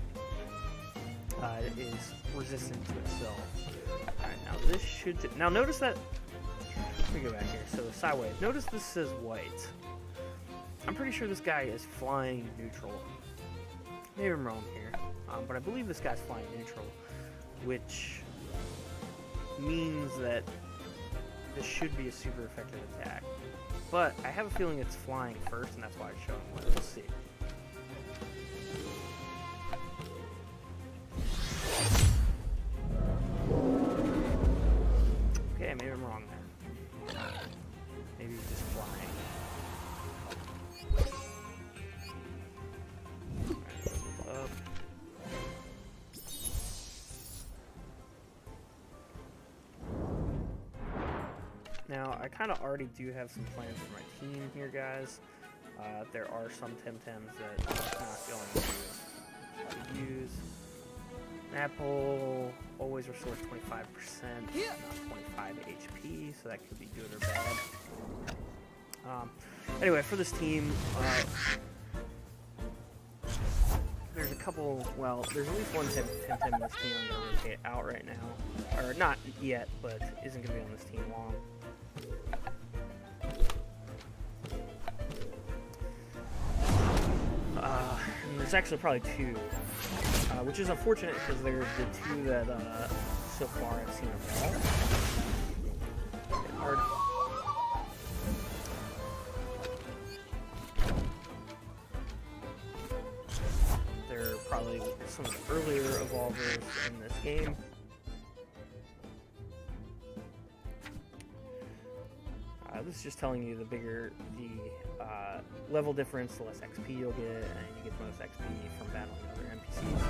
is resistant to itself. Alright, now this should... Now notice that... Let me go back here. So, sideways. Notice this says white. I'm pretty sure this guy is flying neutral. Maybe I'm wrong here. But I believe this guy's flying neutral, which means that this should be a super effective attack. But I have a feeling it's flying first, and that's why it's showing white. We'll see. Okay, maybe I'm wrong there. Maybe he's just flying. Alright, up. Now, I kind of already do have some plans for my team here, guys. There are some TemTems that I'm not going to use. Apple always restores 25%, not 25 HP, so that could be good or bad. Anyway, for this team, there's a couple, well, there's at least one TemTem in this team I'm going to rotate out right now. Or not yet, but isn't going to be on this team long. And there's actually probably 2, which is unfortunate because they're the 2 that so far I've seen evolve. Hard. They're probably some of the earlier evolvers in this game. This is just telling you the bigger the level difference, the less XP you'll get, and you get the most XP from battling other NPCs.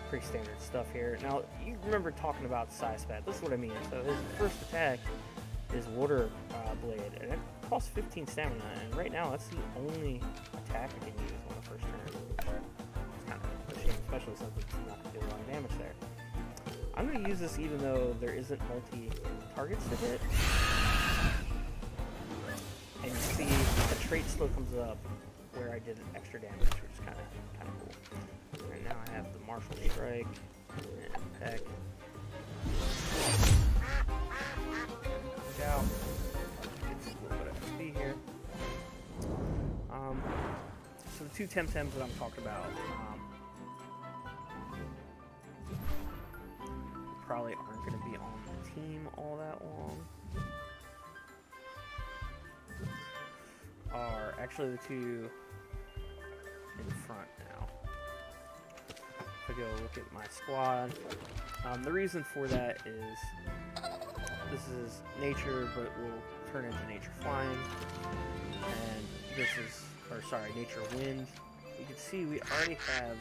Pretty standard stuff here. Now, you remember talking about Psyspat. This is what I mean. So his first attack is Water Blade, and it costs 15 stamina, and right now that's the only attack I can use on the first turn. It's kind of a shame, especially since it's not going to do a lot of damage there. I'm going to use this even though there isn't multi-targets to hit. And you see the trait still comes up where I did extra damage, which is kind of cool. Right now I have the Martial Strike and Peck. Knock out. Gets a little bit of XP here. So the 2 TemTems that I'm talking about probably aren't going to be on the team all that long. Are actually the 2 in front now. If I go look at my squad, the reason for that is this is nature, but will turn into nature flying, and this is, or sorry, nature wind, you can see we already have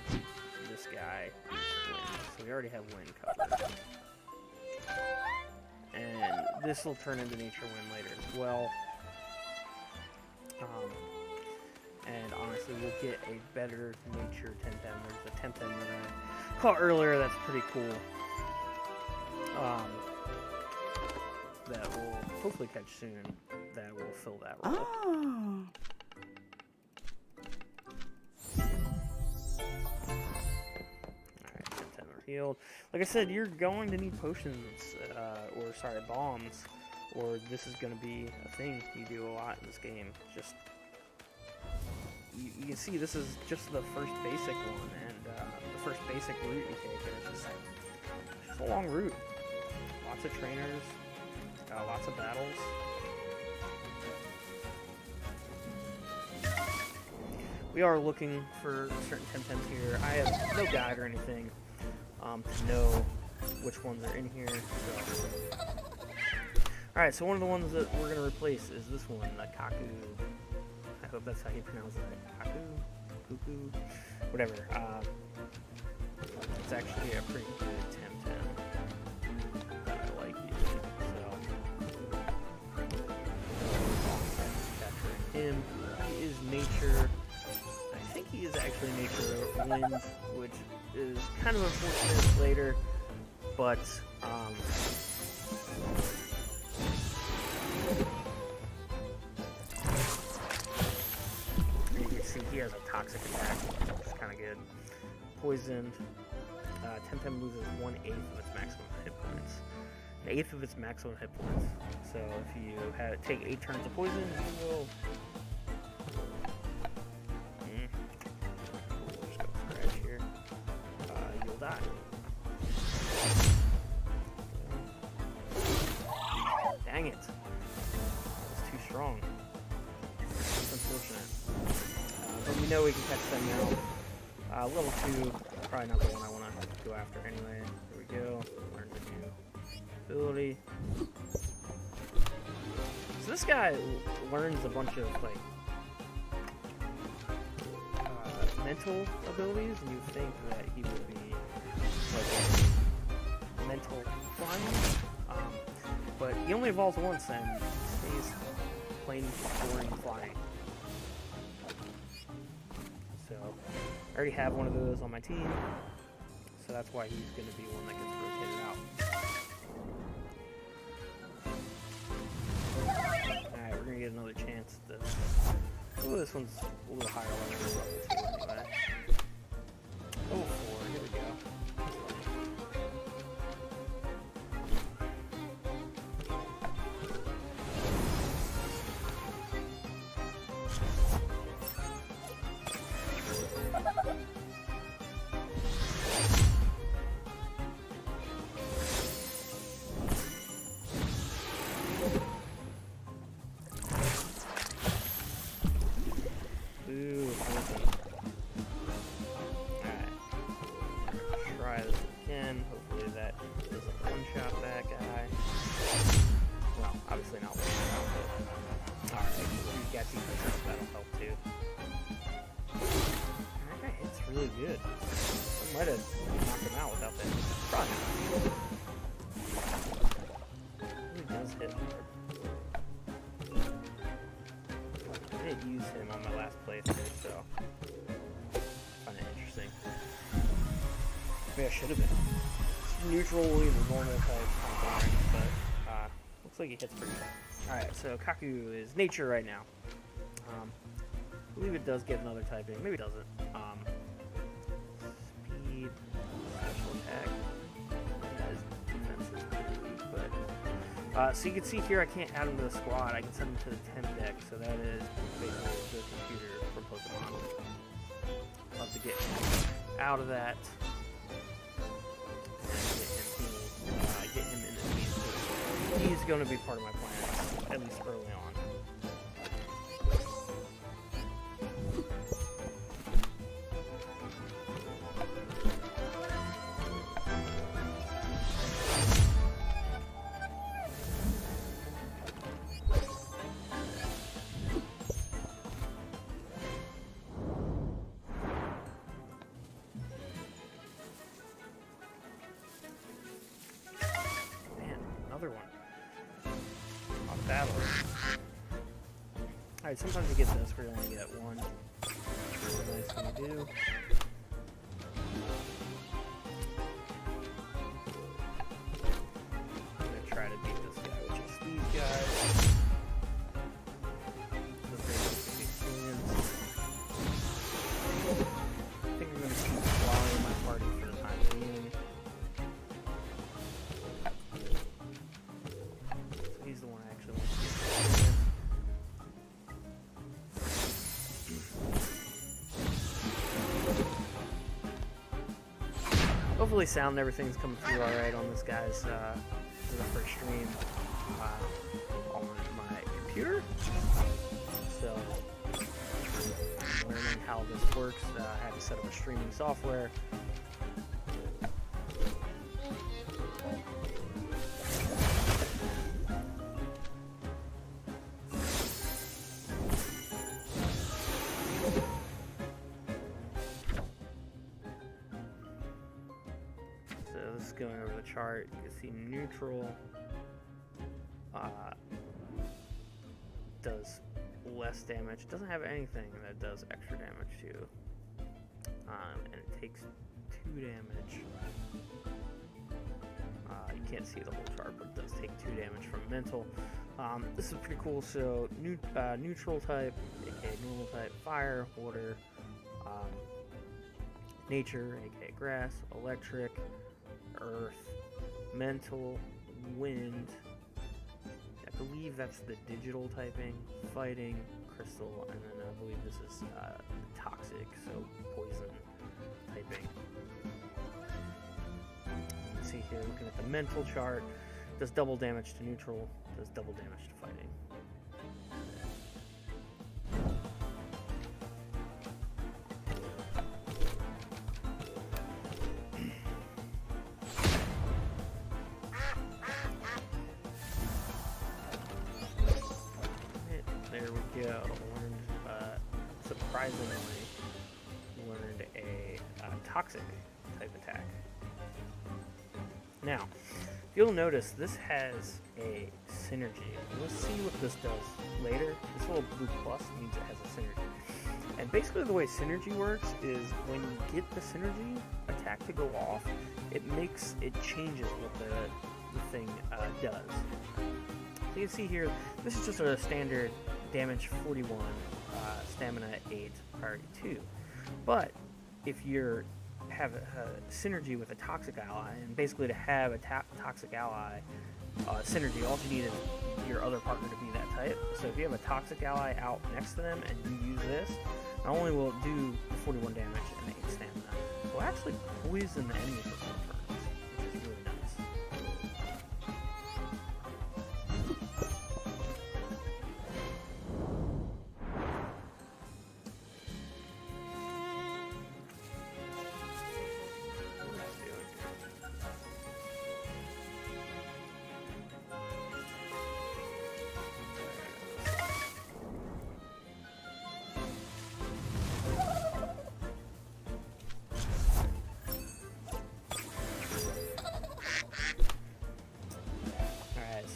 this guy, so we already have wind covered. And this will turn into nature wind later as well. And honestly, we'll get a better nature TemTem. There's a TemTem that I caught earlier that's pretty cool. That we'll hopefully catch soon. That will fill that role. Oh. Alright, TemTem are healed. Like I said, you're going to need potions, bombs, or this is going to be a thing you do a lot in this game. Just you can see this is just the first basic one, and the first basic route you take, and it's just a long route. Lots of trainers, lots of battles. We are looking for certain TemTems here. I have no guide or anything to know which ones are in here. So. Alright, so one of the ones that we're going to replace is this one, the Kaku. I hope that's how you pronounce it. Kaku? Cuckoo? Whatever. It's actually a pretty good TemTem that I like using. So, capturing him. He is nature. I think he is actually nature wind, which is kind of unfortunate later, but you can see he has a toxic attack, which is kind of good. Poisoned. TemTem loses 1/8 of its maximum hit points. 1/8 of its maximum hit points. So if you take 8 turns of poison, you will. Just go scratch here. You'll die. Dang it. It's too strong. It's unfortunate. But we know we can catch them now. Level 2, probably not the one I want to go after anyway. Here we go. Learn the new ability. So this guy learns a bunch of, like, mental abilities, and you'd think that he would be, like, a mental flying. But he only evolves once and stays plain boring flying. So, I already have one of those on my team, so that's why he's going to be one that gets rotated out. Alright, we're going to get another chance at this. Oh, this one's a little higher level anyway. Oh, 4, here we go. Ooh, poison. Alright. Try this again. Hopefully that doesn't one-shot that guy. Well, obviously not one-shot, but... Alright, you got defense, that'll help too. And that guy hits really good. I might have knocked him out without that. Probably not. He does hit hard. I did use him on my last playthrough, so I find it interesting. Maybe I should have been. It's neutrally the normal type combine, but looks like he hits pretty good. Alright, so Kaku is nature right now. I believe it does get another typing. Maybe it doesn't. Speed, special attack. His defense is pretty weak, but so you can see here I can't add him to the squad. I can send him to the Tem deck, so that is basically the computer for Pokemon. I'll have to get him out of that and get him in the team. He's going to be part of my plan, at least early on. battle. Alright, sometimes you get this, we're gonna get one. Nice thing to do. I'm gonna try to beat this guy, which is these guys. The basic experience. I think I'm gonna keep swallowing my party for the time being. So he's the one I actually want to keep. Hopefully sound and everything's coming through alright on this guy's for the first stream on my computer. So, learning how this works, I had to set up a streaming software. Going over the chart, you can see neutral does less damage. It doesn't have anything that does extra damage to, and it takes 2 damage. You can't see the whole chart, but it does take 2 damage from mental. This is pretty cool. So neutral type, aka normal type, fire, water, nature, aka grass, electric, earth, mental, wind, I believe that's the digital typing, fighting, crystal, and then I believe this is toxic, so poison typing. You can see here, looking at the mental chart, does double damage to neutral, does double damage to fighting. Surprisingly, learned a toxic type attack. Now, you'll notice this has a synergy. We'll see what this does later. This little blue plus means it has a synergy. And basically the way synergy works is when you get the synergy attack to go off, it changes what the thing does. So you can see here, this is just a standard damage 41, stamina 8, priority 2. But if you have a synergy with a toxic ally, and basically to have a toxic ally synergy, all you need is your other partner to be that type. So if you have a toxic ally out next to them and you use this, not only will it do the 41 damage and 8 stamina, it will actually poison the enemy for 4 turns, which is really nice.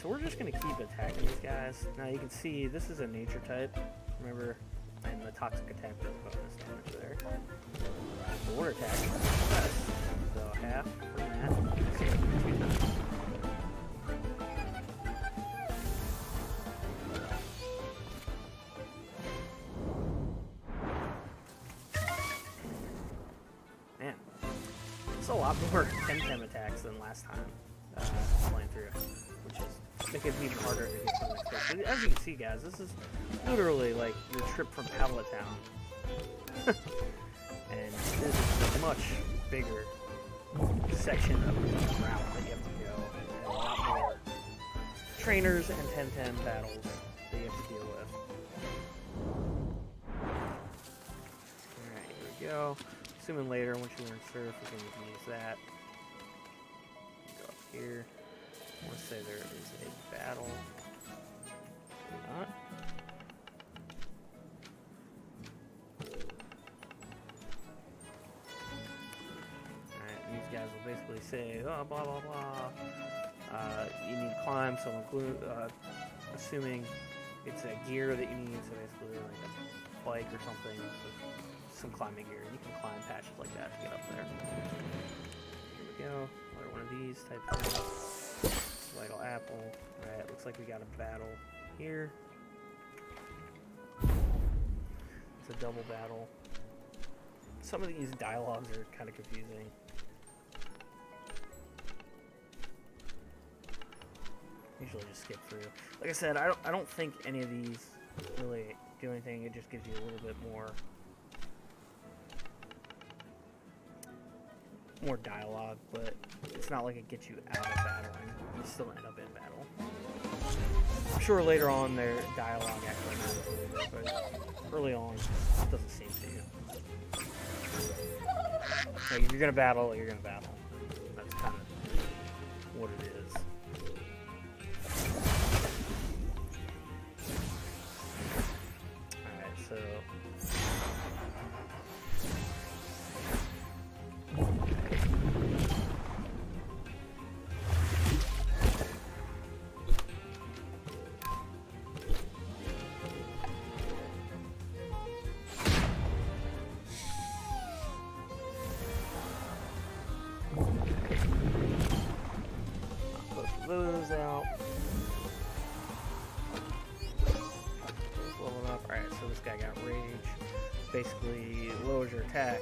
So we're just going to keep attacking these guys. Now you can see this is a nature type, remember, and the toxic attack does bonus damage there. The water attack is less, so half from that. So 2 times. Man, it's a lot more TemTem attacks than last time playing through, which is making it even harder to get to the next place. But as you can see, guys, this is literally like your trip from Palatown. And this is a much bigger section of the route that you have to go, and a lot more trainers and TemTem battles that you have to deal with. Alright, here we go. Assuming later, once you learn surf, you can use that. Go up here. I want to say there is a battle. Not. Alright, these guys will basically say, oh, blah, blah, blah. You need to climb, so assuming it's a gear that you need, so basically like a bike or something, so some climbing gear. You can climb patches like that to get up there. Here we go, another one of these type things. Vital apple. Alright, looks like we got a battle here. It's a double battle. Some of these dialogues are kind of confusing. Usually just skip through. Like I said, I don't think any of these really do anything. It just gives you a little bit more dialogue, but it's not like it gets you out of battling. You still end up in battle. I'm sure later on their dialogue actually matters, but early on it doesn't seem to. Like if you're gonna battle, you're gonna battle. That's kind of what it is. Alright, so those out. Leveling up. Alright, so this guy got rage. Basically lowers your attack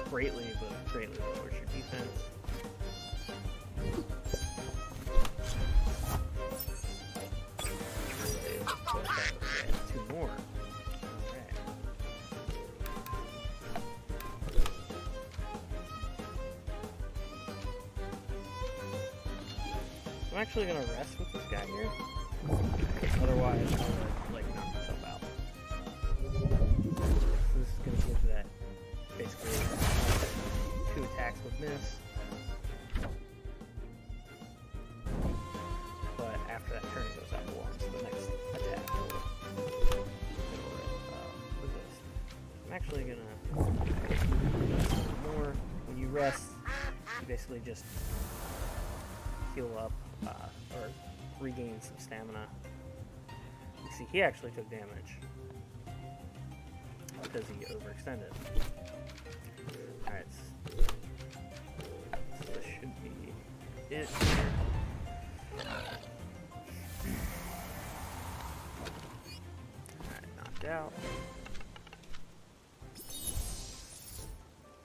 greatly, but greatly lowers your defense. Two more. Alright. I'm actually gonna rest with this guy here. Otherwise, I would like knock myself out. So this is gonna give that basically 2 attacks with miss. But after that turn, it goes out to 1, so the next attack will resist. I'm actually gonna more. When you rest, you basically just heal up. Or regain some stamina. You see, he actually took damage because he overextended. Alright, so this should be it here. Alright, knocked out.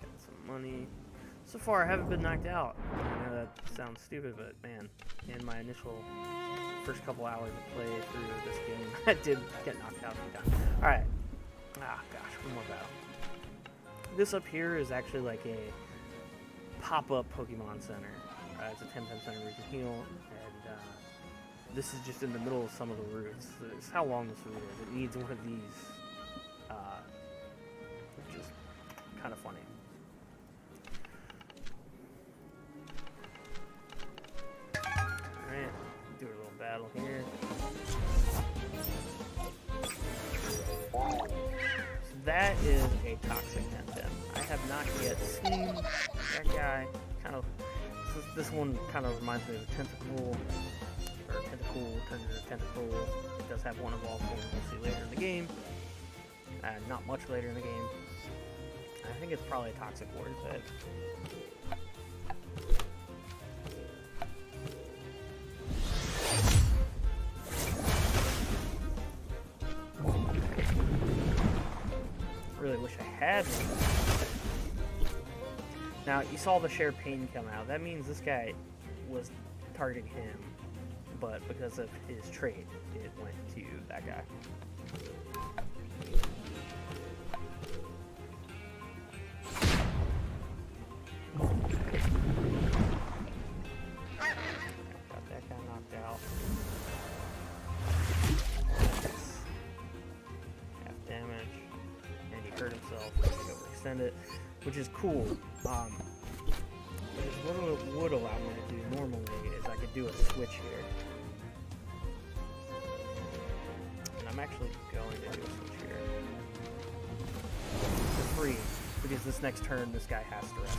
Got some money. So far, I haven't been knocked out. I know that sounds stupid, but man, in my initial first couple hours of play through this game, I did get knocked out a few times. Alright. Ah, gosh, one more battle. This up here is actually like a pop-up Pokemon Center. It's a TemTem Center where you can heal, and this is just in the middle of some of the routes. It's how long this route is. It needs one of these, which is kind of funny. Alright, do a little battle here. So that is a toxic TemTem. I have not yet seen that guy. Kind of, this one kind of reminds me of a tentacle, or tentacle turned into a tentacle. It does have one evolved form we'll see later in the game. Not much later in the game. I think it's probably a toxic ward type. Really wish I had one. Now, you saw the shared pain come out. That means this guy was targeting him, but because of his trait, it went to that guy. Got that guy knocked out. Half damage. And he hurt himself. He overextend it, which is cool. Because what it would allow me to do normally is I could do a switch here. And I'm actually going to do a switch here. For free. Because this next turn, this guy has to rest.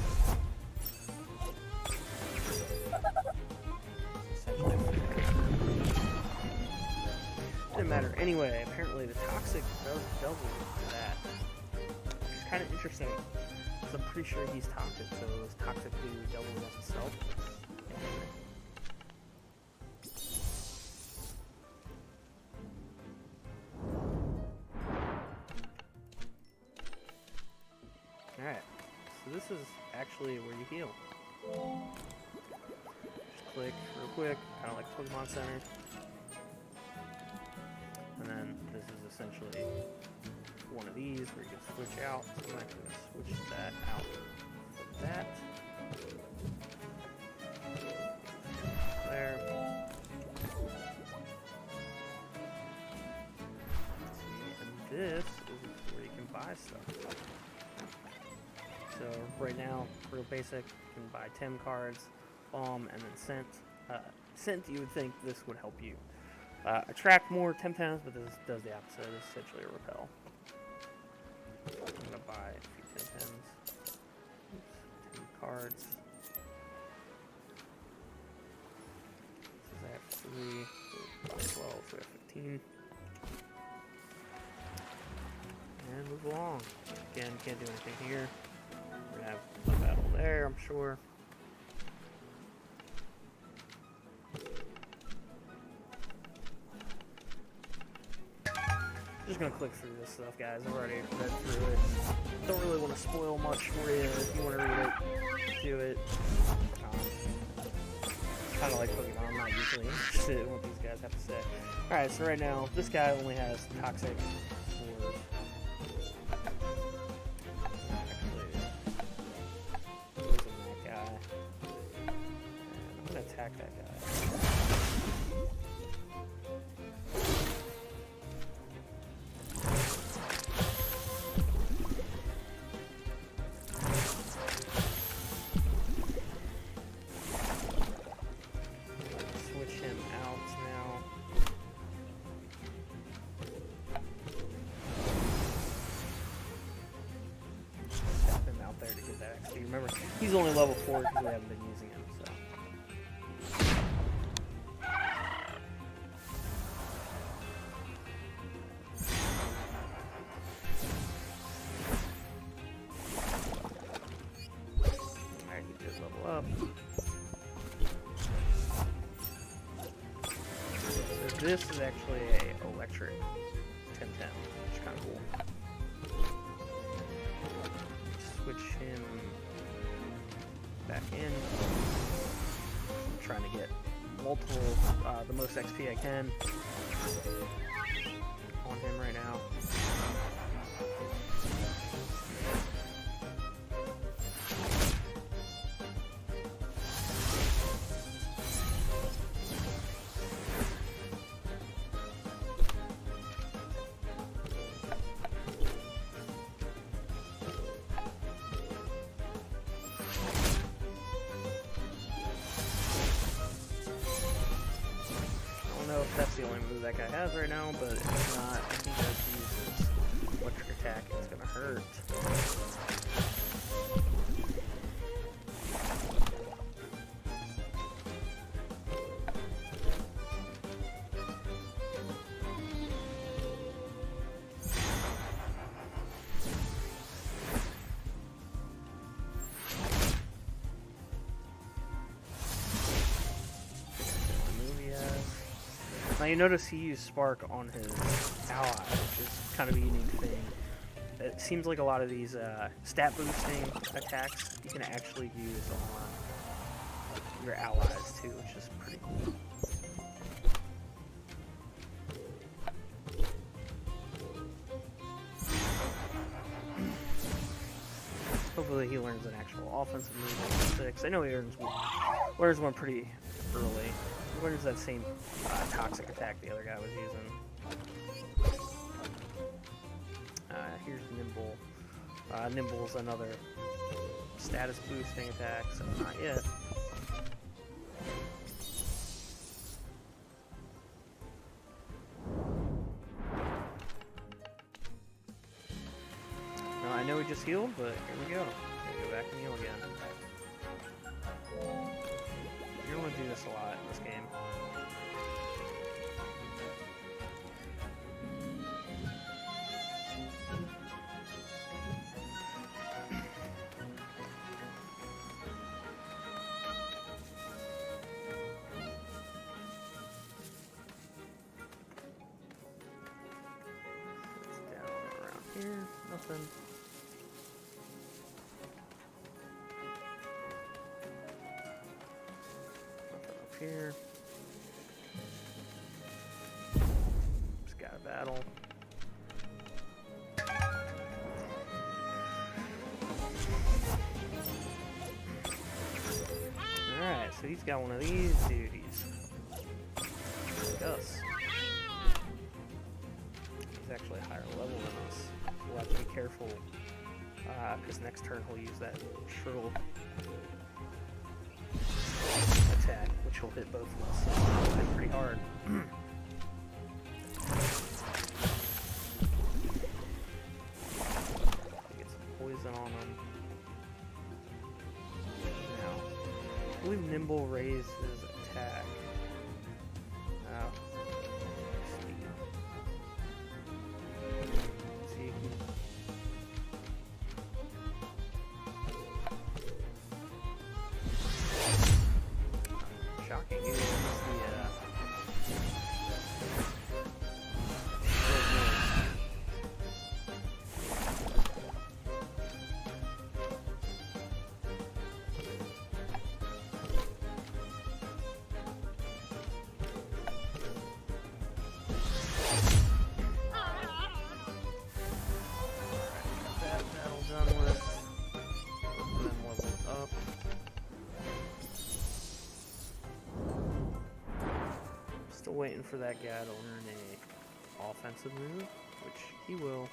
Essentially. Didn't matter. Anyway, apparently the toxic does double for that. Which is kind of interesting. Because I'm pretty sure he's toxic, so is toxic do double against itself? Alright, so this is actually where you heal. Just click real quick, kind of like Pokemon Center. And then this is essentially one of these where you can switch out. So I'm actually going to switch that out for that. There. And this is where you can buy stuff. So right now, real basic, you can buy Tem cards, Bomb, and then Scent. Scent, you would think this would help you attract more TemTems, but this does the opposite. It's essentially a repel. I'm going to buy a few TemTems. Oops, 10 cards. This is I have 3, 12, so we have 15. And move along. Again, can't do anything here. We're going to have a battle there, I'm sure. Just gonna click through this stuff, guys. I've already read through it. Don't really want to spoil much for you. If you want to read it, do it. Kind of like Pokemon. I'm not usually interested in what these guys have to say. Alright, so right now, this guy only has Toxic for... Actually, that guy. And I'm gonna attack that guy. Remember, he's only level 4 because we haven't been using him, so. Alright, he did level up. So this is actually a electric TemTem, which is kind of cool. Switch him back in. I'm trying to get multiple, the most XP I can on him right now. If that's the only move that guy has right now, but if not, if he does use his electric attack, it's gonna hurt. Now you notice he used Spark on his ally, which is kind of a unique thing. It seems like a lot of these stat boosting attacks you can actually use on your allies too, which is pretty cool. Hopefully he learns an actual offensive move on 6. I know he learns one pretty early. He learns that same toxic attack the other guy was using. Here's Nimble. Nimble's another status boosting attack, so not yet. No, I know we just healed, but here we go. Gonna go back and heal again. You're gonna do this a lot in this game. something. Nothing up here. Just got a battle. Alright, so he's got one of these duties. Like us. He's actually a higher level than us. We'll have to be careful, because next turn he'll use that shrill attack, which will hit both of us. So it'll hit pretty hard. Get some poison on him. Now, I believe Nimble raised his attack. Still waiting for that guy to learn a offensive move, which he will.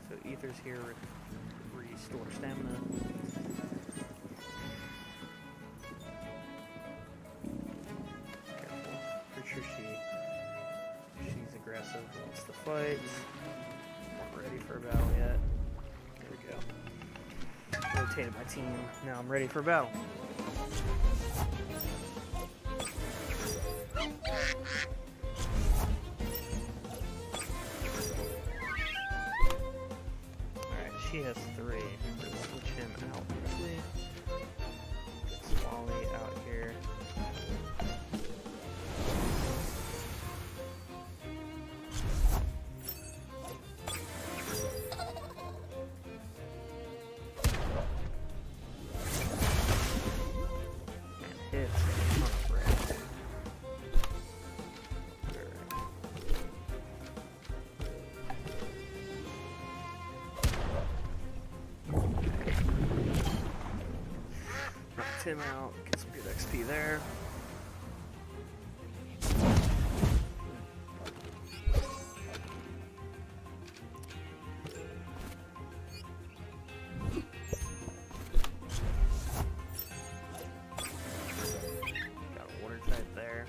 So Ether's here to restore stamina. Careful. Pretty sure she's aggressive, wants to fight. Not ready for a battle yet. There we go. Rotated my team. Now I'm ready for battle. Alright, she has 3. Let's switch him out quickly. Get Swally out here. Him out, get some good XP there. Got a water type there.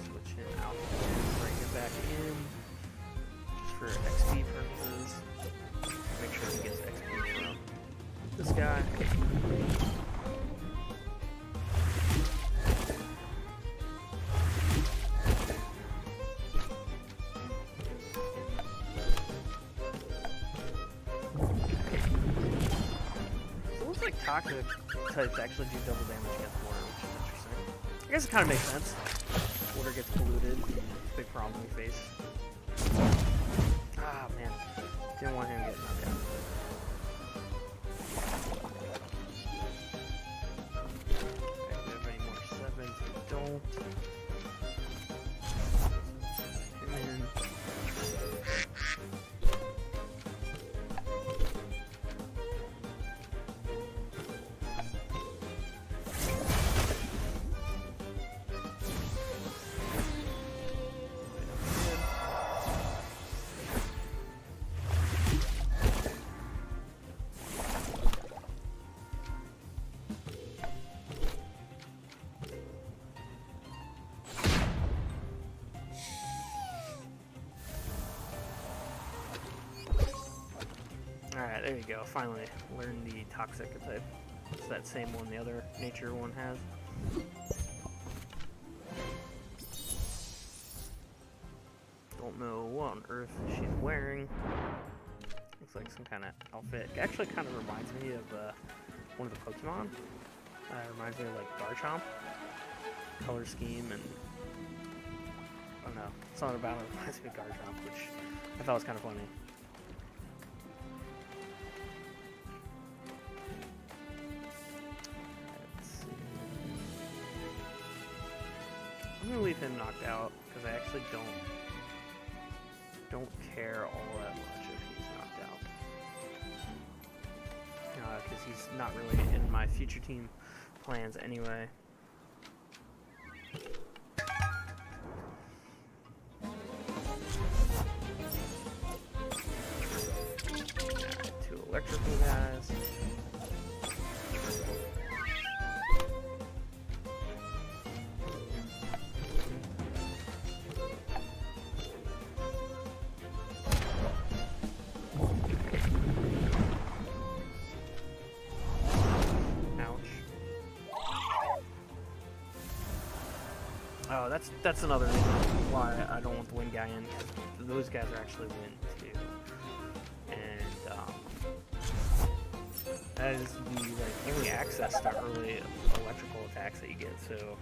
Switch him out, bring him back in. For XP purposes, make sure he gets XP from this guy. So it looks like toxic types actually do double damage against water, which is interesting. I guess it kind of makes sense. Water gets polluted, big problem we face. Ah, man. Didn't want him to get knocked out. Okay, do we have any more 7s? We don't. Him in. Alright, there you go. Finally learned the toxic type. It's that same one the other nature one has. Don't know what on earth she's wearing. Looks looks like some kind of outfit. It actually kind of reminds me of one of the Pokemon. It reminds me of like Garchomp. Color scheme and I don't know, something about it reminds me of Garchomp, which I thought was kind of funny. Let's see. I'm gonna leave him knocked out because I actually don't care all that much if he's knocked out. Because he's not really in my future team plans anyway. Two electrical guys. Oh, that's another reason why I don't want the wind guy in. Those guys are actually wind too, and that is the only access to early electrical attacks that you get. So,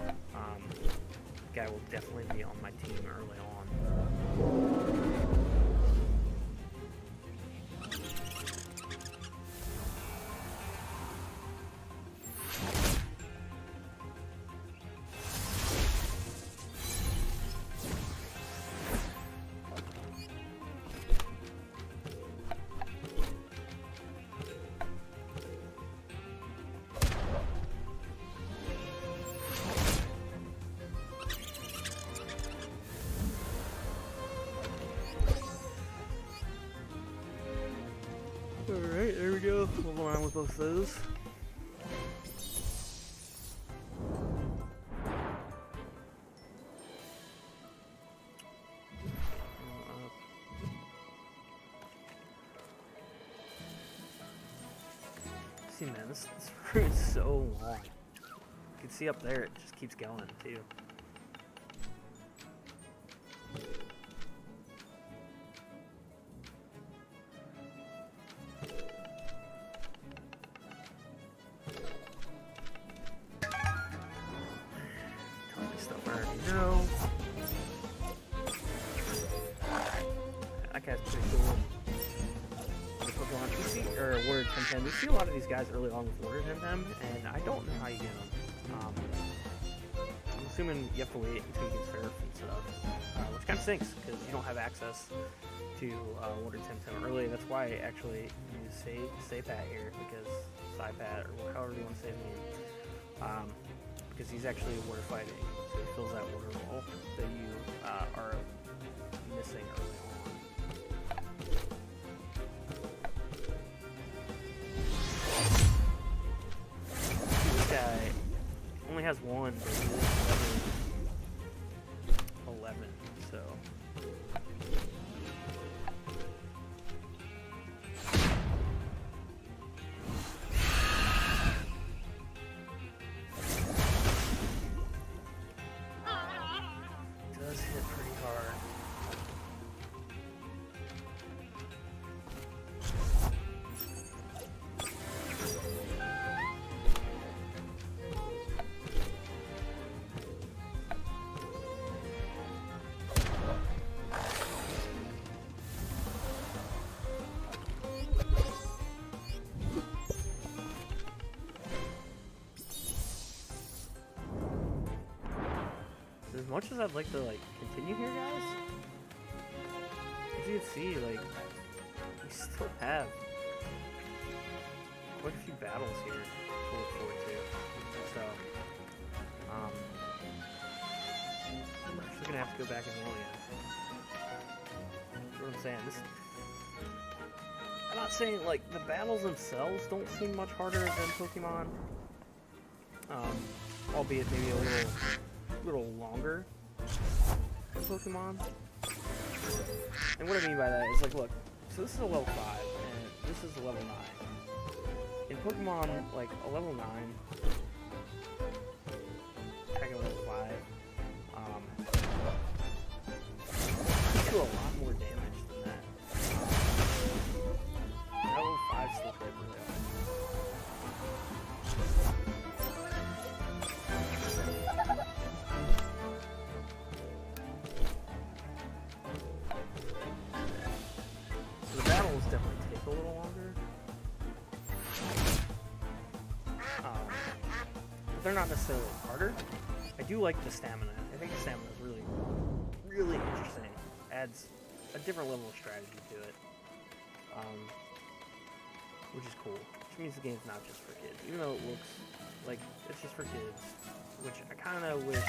the guy will definitely be on my team early on. Alright, there we go. Level on with both those. See, man, this route is so long. You can see up there, it just keeps going, too. That guy's pretty cool. TemTem. We see a lot of these guys early on with Water TemTem, and I don't know how you get them. I'm assuming you have to wait until you get Surf and stuff, which kind of stinks because you don't have access to Water TemTem early. That's why I actually use Saypat here, because Saypat, or however you want to say his name, because he's actually water fighting, so he fills that water role that you are missing early on. Only has one, but he is 11, so. Does hit pretty hard. As much as I'd like to continue here, guys, as you can see, we still have quite a few battles here to look forward to. So, I'm actually gonna have to go back and roll again. That's what I'm saying. I'm not saying the battles themselves don't seem much harder than Pokemon, albeit maybe a little longer than Pokemon. And what I mean by that is look, so this is a level 5 and this is a level 9. In Pokemon, a level 9 attack a level 5 do a lot more damage than that. but they're not necessarily harder. I do like the stamina. I think the stamina is really, really interesting. Adds a different level of strategy to it, which is cool. Which means the game's not just for kids, even though it looks like it's just for kids. Which I kind of wish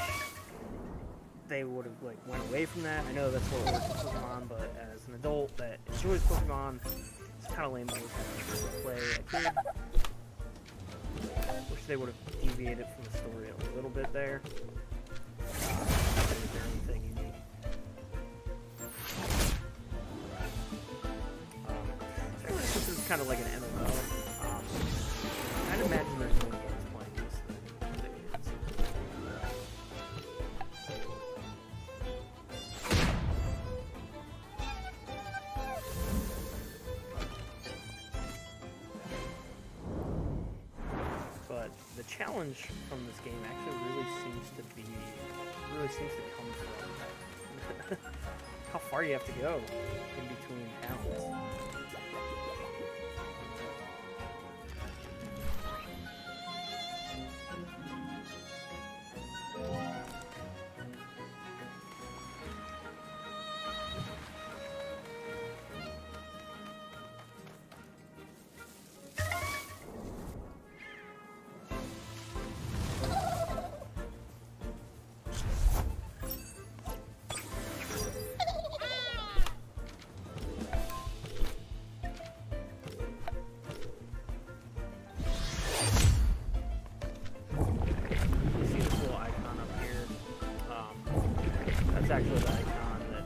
they would have like went away from that. I know that's what it works with Pokemon, but as an adult that enjoys Pokemon, it's kind of lame that we play a kid. Wish they would have deviated from the story a little bit there. Their own thing unique. So this is kind of like an MMO. I'd imagine there's more games playing this than the kids. But the challenge from this game actually really seems to come from how far you have to go in between towns. Actually the icon that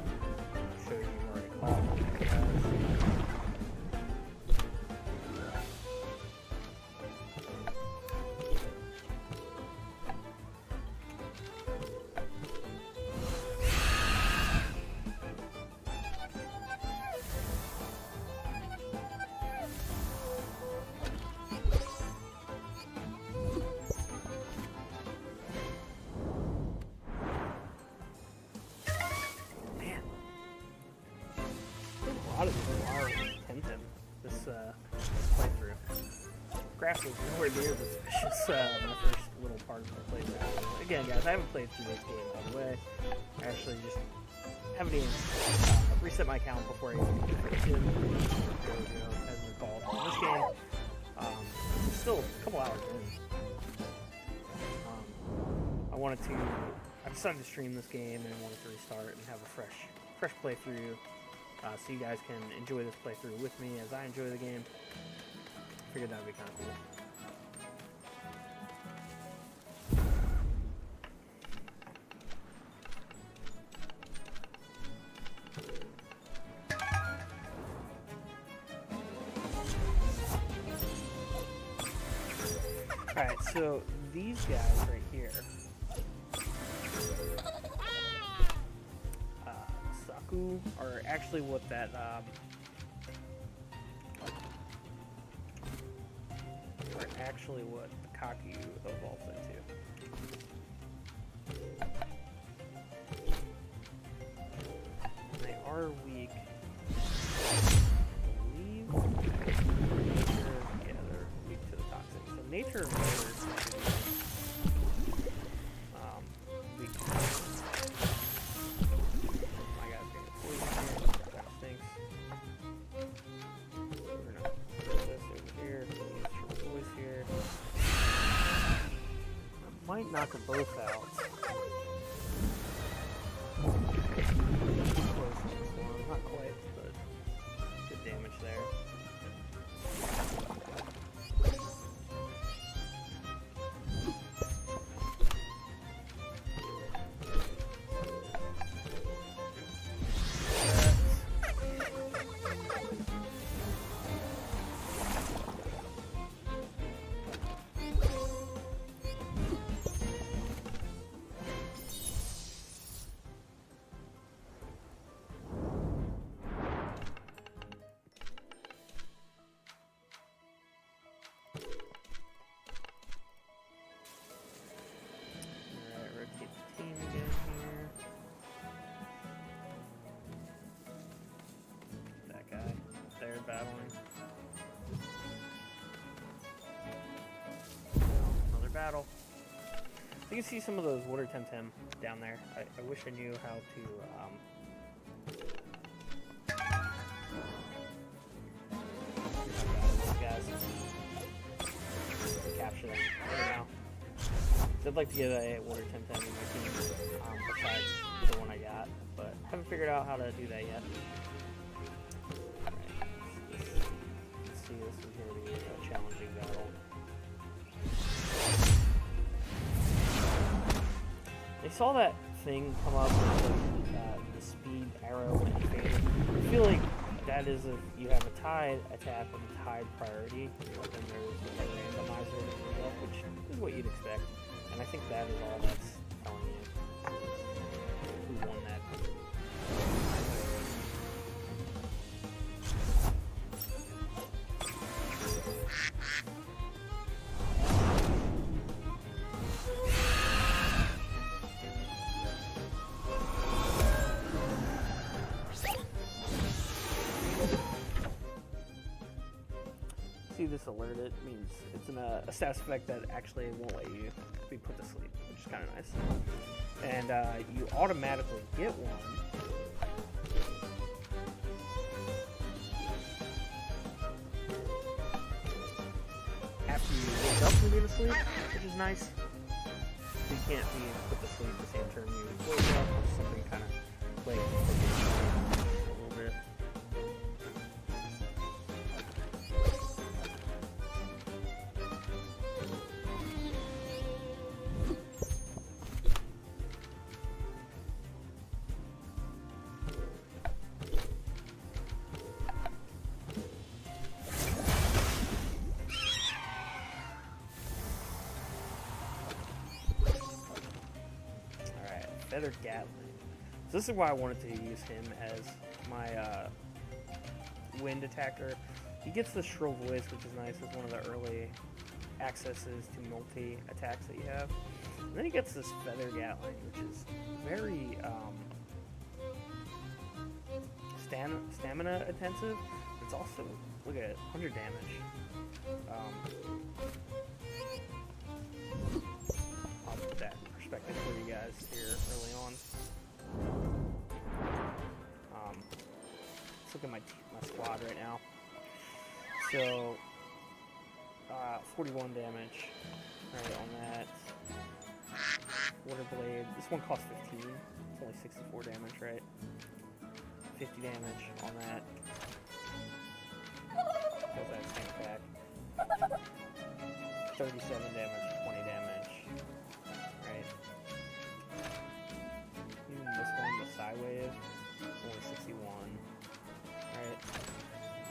I'm sure you already called it as. A lot of people are TemTem this playthrough. Grass was nowhere near this vicious my first little part of the playthrough. Again, guys, I haven't played through this game all the way. I actually just haven't even reset my account before I even did, as recalled. This game, it's still a couple hours in. I decided to stream this game and I wanted to restart and have a fresh playthrough. So you guys can enjoy this playthrough with me as I enjoy the game. I figured that would be kind of cool. Alright, so these guys right here, are actually what that the Kaku evolves into. And they are weak. I believe. Yeah, they're weak to the toxic. So nature of weak. Might knock them both out. Close on this one. Not quite, but good damage there. Battling. Another battle. You can see some of those water TemTem down there. I wish I knew how to guys, capture them right now. So I'd like to get a water TemTem in my team besides the one I got, but haven't figured out how to do that yet. Alright, let's see, this is going to be a challenging battle. I saw that thing come up with the speed arrow and fade. I feel like that is if you have a tied attack with a tied priority, but then there's a randomizer that goes up, which is what you'd expect. And I think that is all that's telling you who won that. See this alert, it means it's a status effect that actually won't let you be put to sleep, which is kind of nice. And you automatically get one after you wake up from being asleep, which is nice. So you can't be put to sleep the same turn you wake up, or something kind of like a little bit. Feathered Gatling. So this is why I wanted to use him as my wind attacker. He gets the shrill voice, which is nice. It's one of the early accesses to multi attacks that you have. And then he gets this Feathered Gatling, which is very stamina intensive. It's also, look at it, 100 damage. I'll put that in perspective for you guys here early on. Let's look at my squad right now. So, 41 damage right on that. Water Blade. This one costs 15. It's only 64 damage, right? 50 damage on that. Because that tank back. 37 damage, 20 damage. Right. Even this one, the Psywave, only 61. Right.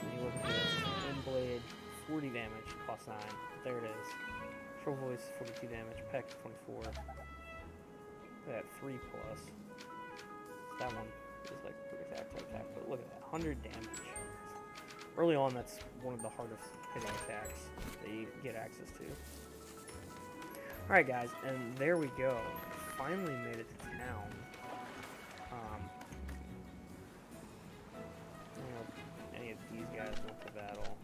Then you look at this, Wind Blade, 40 damage, cost 9. There it is. Shrill Voice, 42 damage, Peck, 24. Look at that, 3 plus. That one is like quick attack, but look at that, 100 damage. Early on, that's one of the hardest hitting attacks that you get access to. Alright guys, and there we go. Finally made it to town. I don't know if any of these guys went to battle.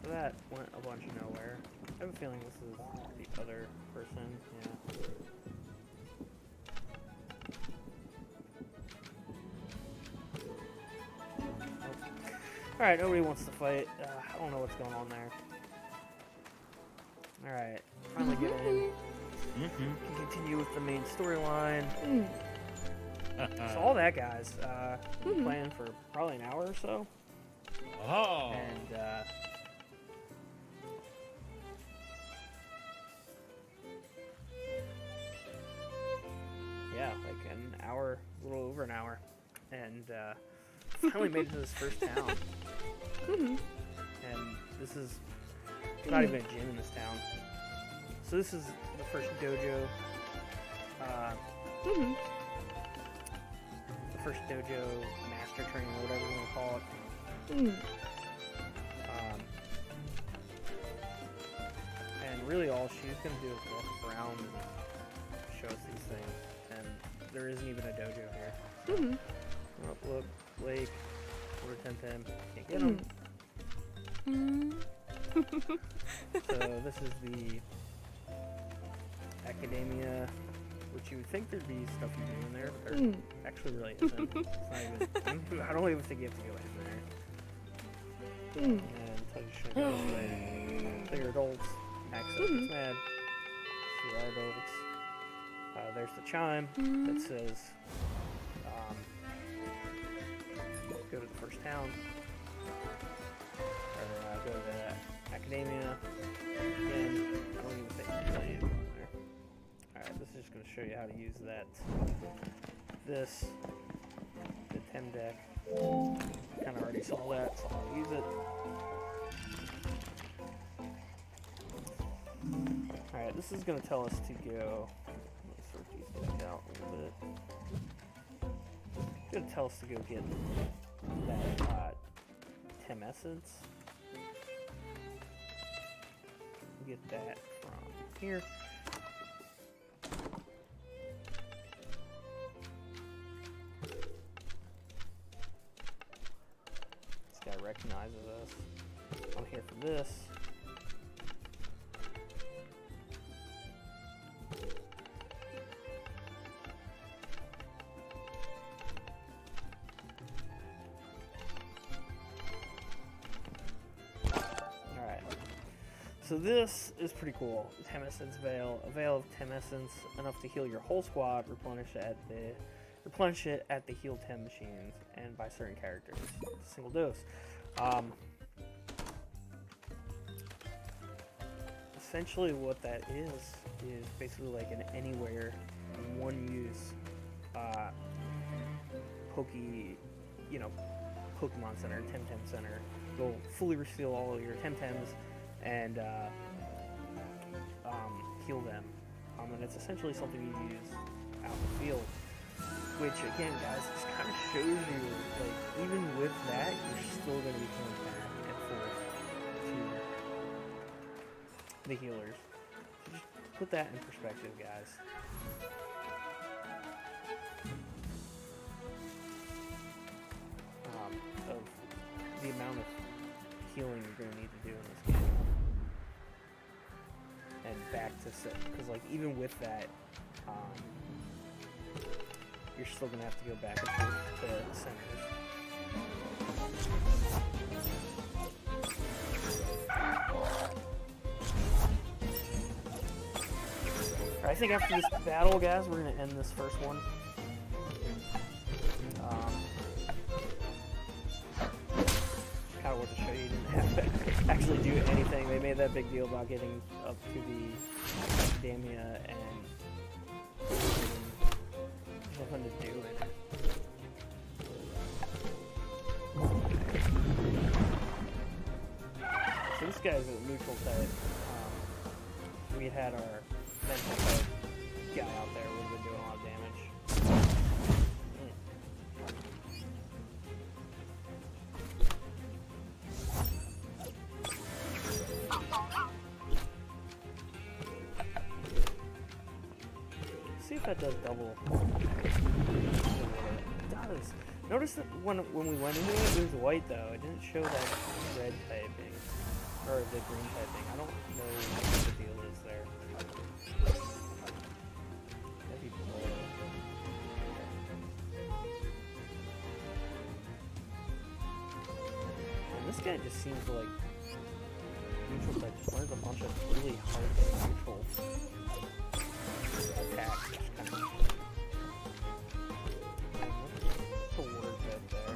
So that went a bunch of nowhere. I have a feeling this is the other person, yeah. Alright, nobody wants to fight. I don't know what's going on there. Alright, finally get in. Can continue with the main storyline. So all that, guys, been playing for probably an hour or so. Oh. And, an hour, a little over an hour, and finally made it to this first town. And this is not even a gym in this town. So this is the first dojo. The first dojo master training, or whatever you want to call it. And really all she's going to do is walk around and show us these things. And there isn't even a dojo here. Oh, look, Blake, or TemTem, can't get him. So this is the academia, which you would think there'd be stuff you do in there, but there actually really isn't. It's not even, I don't even think you have to go in there. And tell you should go this way. So your adults, access gets mad. So our adults. There's the chime that says, go to the first town. Or go to the academia. Again, I don't even think you can tell you to go in there. Alright, this is just going to show you how to use that. This, the TEM deck. Kind of already saw that, so I'll use it. Alright, this is going to tell us to go. Let's sort these back out a little bit. It's going to tell us to go get that TEM essence. Get that from here. This guy recognizes us. I'm here for this. So this is pretty cool. TEM Essence Veil. A veil of TEM Essence, enough to heal your whole squad, replenish it at the heal TEM machines, and by certain characters. It's a single dose. Essentially what that is basically like an anywhere, one use Pokemon Center, TemTem Center. You'll fully refill all of your TemTems and heal them. And it's essentially something you use out in the field. Which, again, guys, this kind of shows you, like, even with that, you're still going to be coming back and forth to the healers. So just put that in perspective, guys. Of the amount of healing you're going to need to do in this game. And back to set, because like even with that, you're still going to have to go back and forth to centers. I think after this battle, guys, we're going to end this first one. Kind of want to show you didn't have to actually do anything. They made that big deal about getting up to the academia and nothing to do it. So this guy's a neutral type. We had our mental type guy out there would have been doing a lot of damage. See if that does double. It does. Notice that when we went into it, it was white though. It didn't show that red typing or the green typing. I don't know what the deal is there. Heavy blow. And this guy just seems like neutral type. Just learns a bunch of really hard neutral attacks. Just kind of the word right there.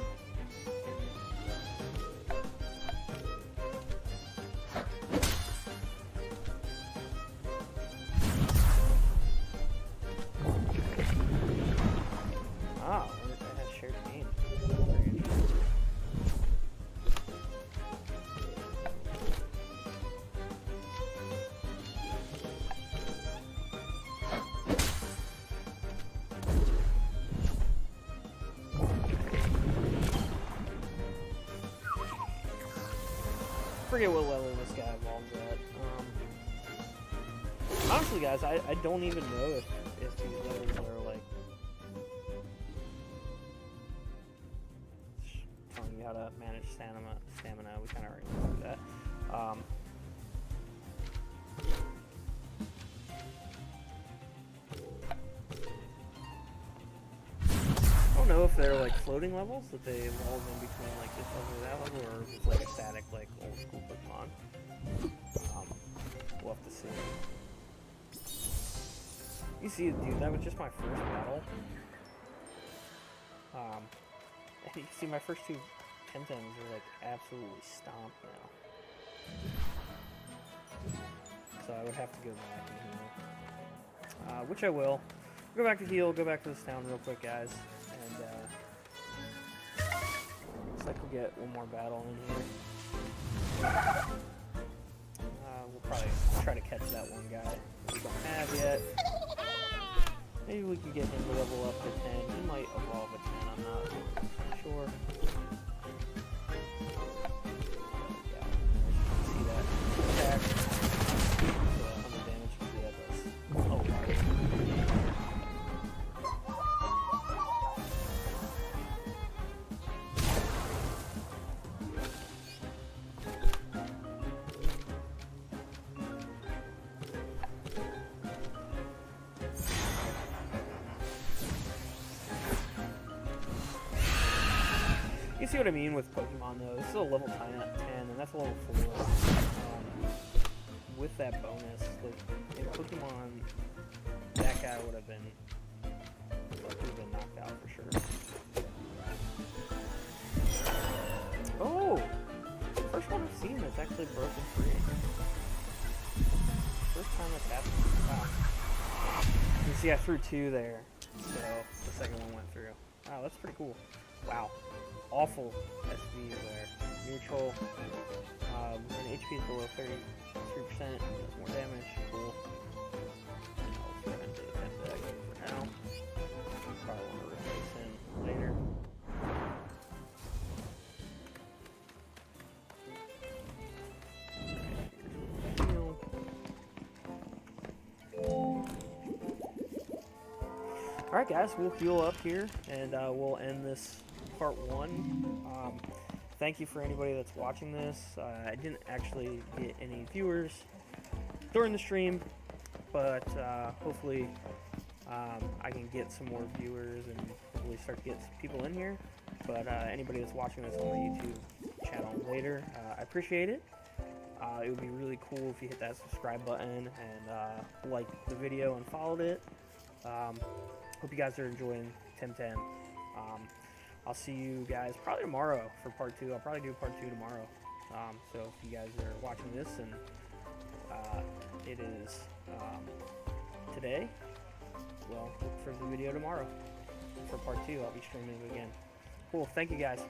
forget what level this guy evolves at. Honestly, guys, I don't even know if these levels are like telling you how to manage stamina. We kind of already know that. I don't know if they're like floating levels that they evolve in between like this level or that level, or if it's like a static like old school Pokemon. We'll have to see. You see, dude, that was just my first battle. And you see my first two TemTems are like absolutely stomped now. So I would have to go back and heal. Which I will. Go back to heal, go back to this town real quick, guys. And looks like we'll get one more battle in here. We'll probably try to catch that one guy we don't have yet. Maybe we can get him to level up to 10. He might evolve at 10, I'm not sure. Yeah, see that attack. 100 damage. See that does. Oh, wow. You see what I mean with Pokemon though? This is a level 10 and that's a level 4. With that bonus, like in Pokemon, that guy would have been knocked out for sure. Oh! First one I've seen that's actually broken free. First time that's happened. Wow. You see I threw 2 there, so the second one went through. Wow, that's pretty cool. Wow. Awful SV there. Neutral. When HP is below 33%, does more damage. Cool. I'll throw in the Temtem deck for now. Probably want to replace him later. Alright guys, we'll heal up here and we'll end this part 1. Thank you for anybody that's watching this. I didn't actually get any viewers during the stream, but hopefully I can get some more viewers and hopefully start to get people in here. But anybody that's watching this on my YouTube channel later, I appreciate it. It would be really cool if you hit that subscribe button and liked the video and followed it. Hope you guys are enjoying TemTem. I'll see you guys probably tomorrow for part 2. I'll probably do part 2 tomorrow. So if you guys are watching this and it is today, well, look for the video tomorrow for part 2. I'll be streaming again. Cool. Thank you guys.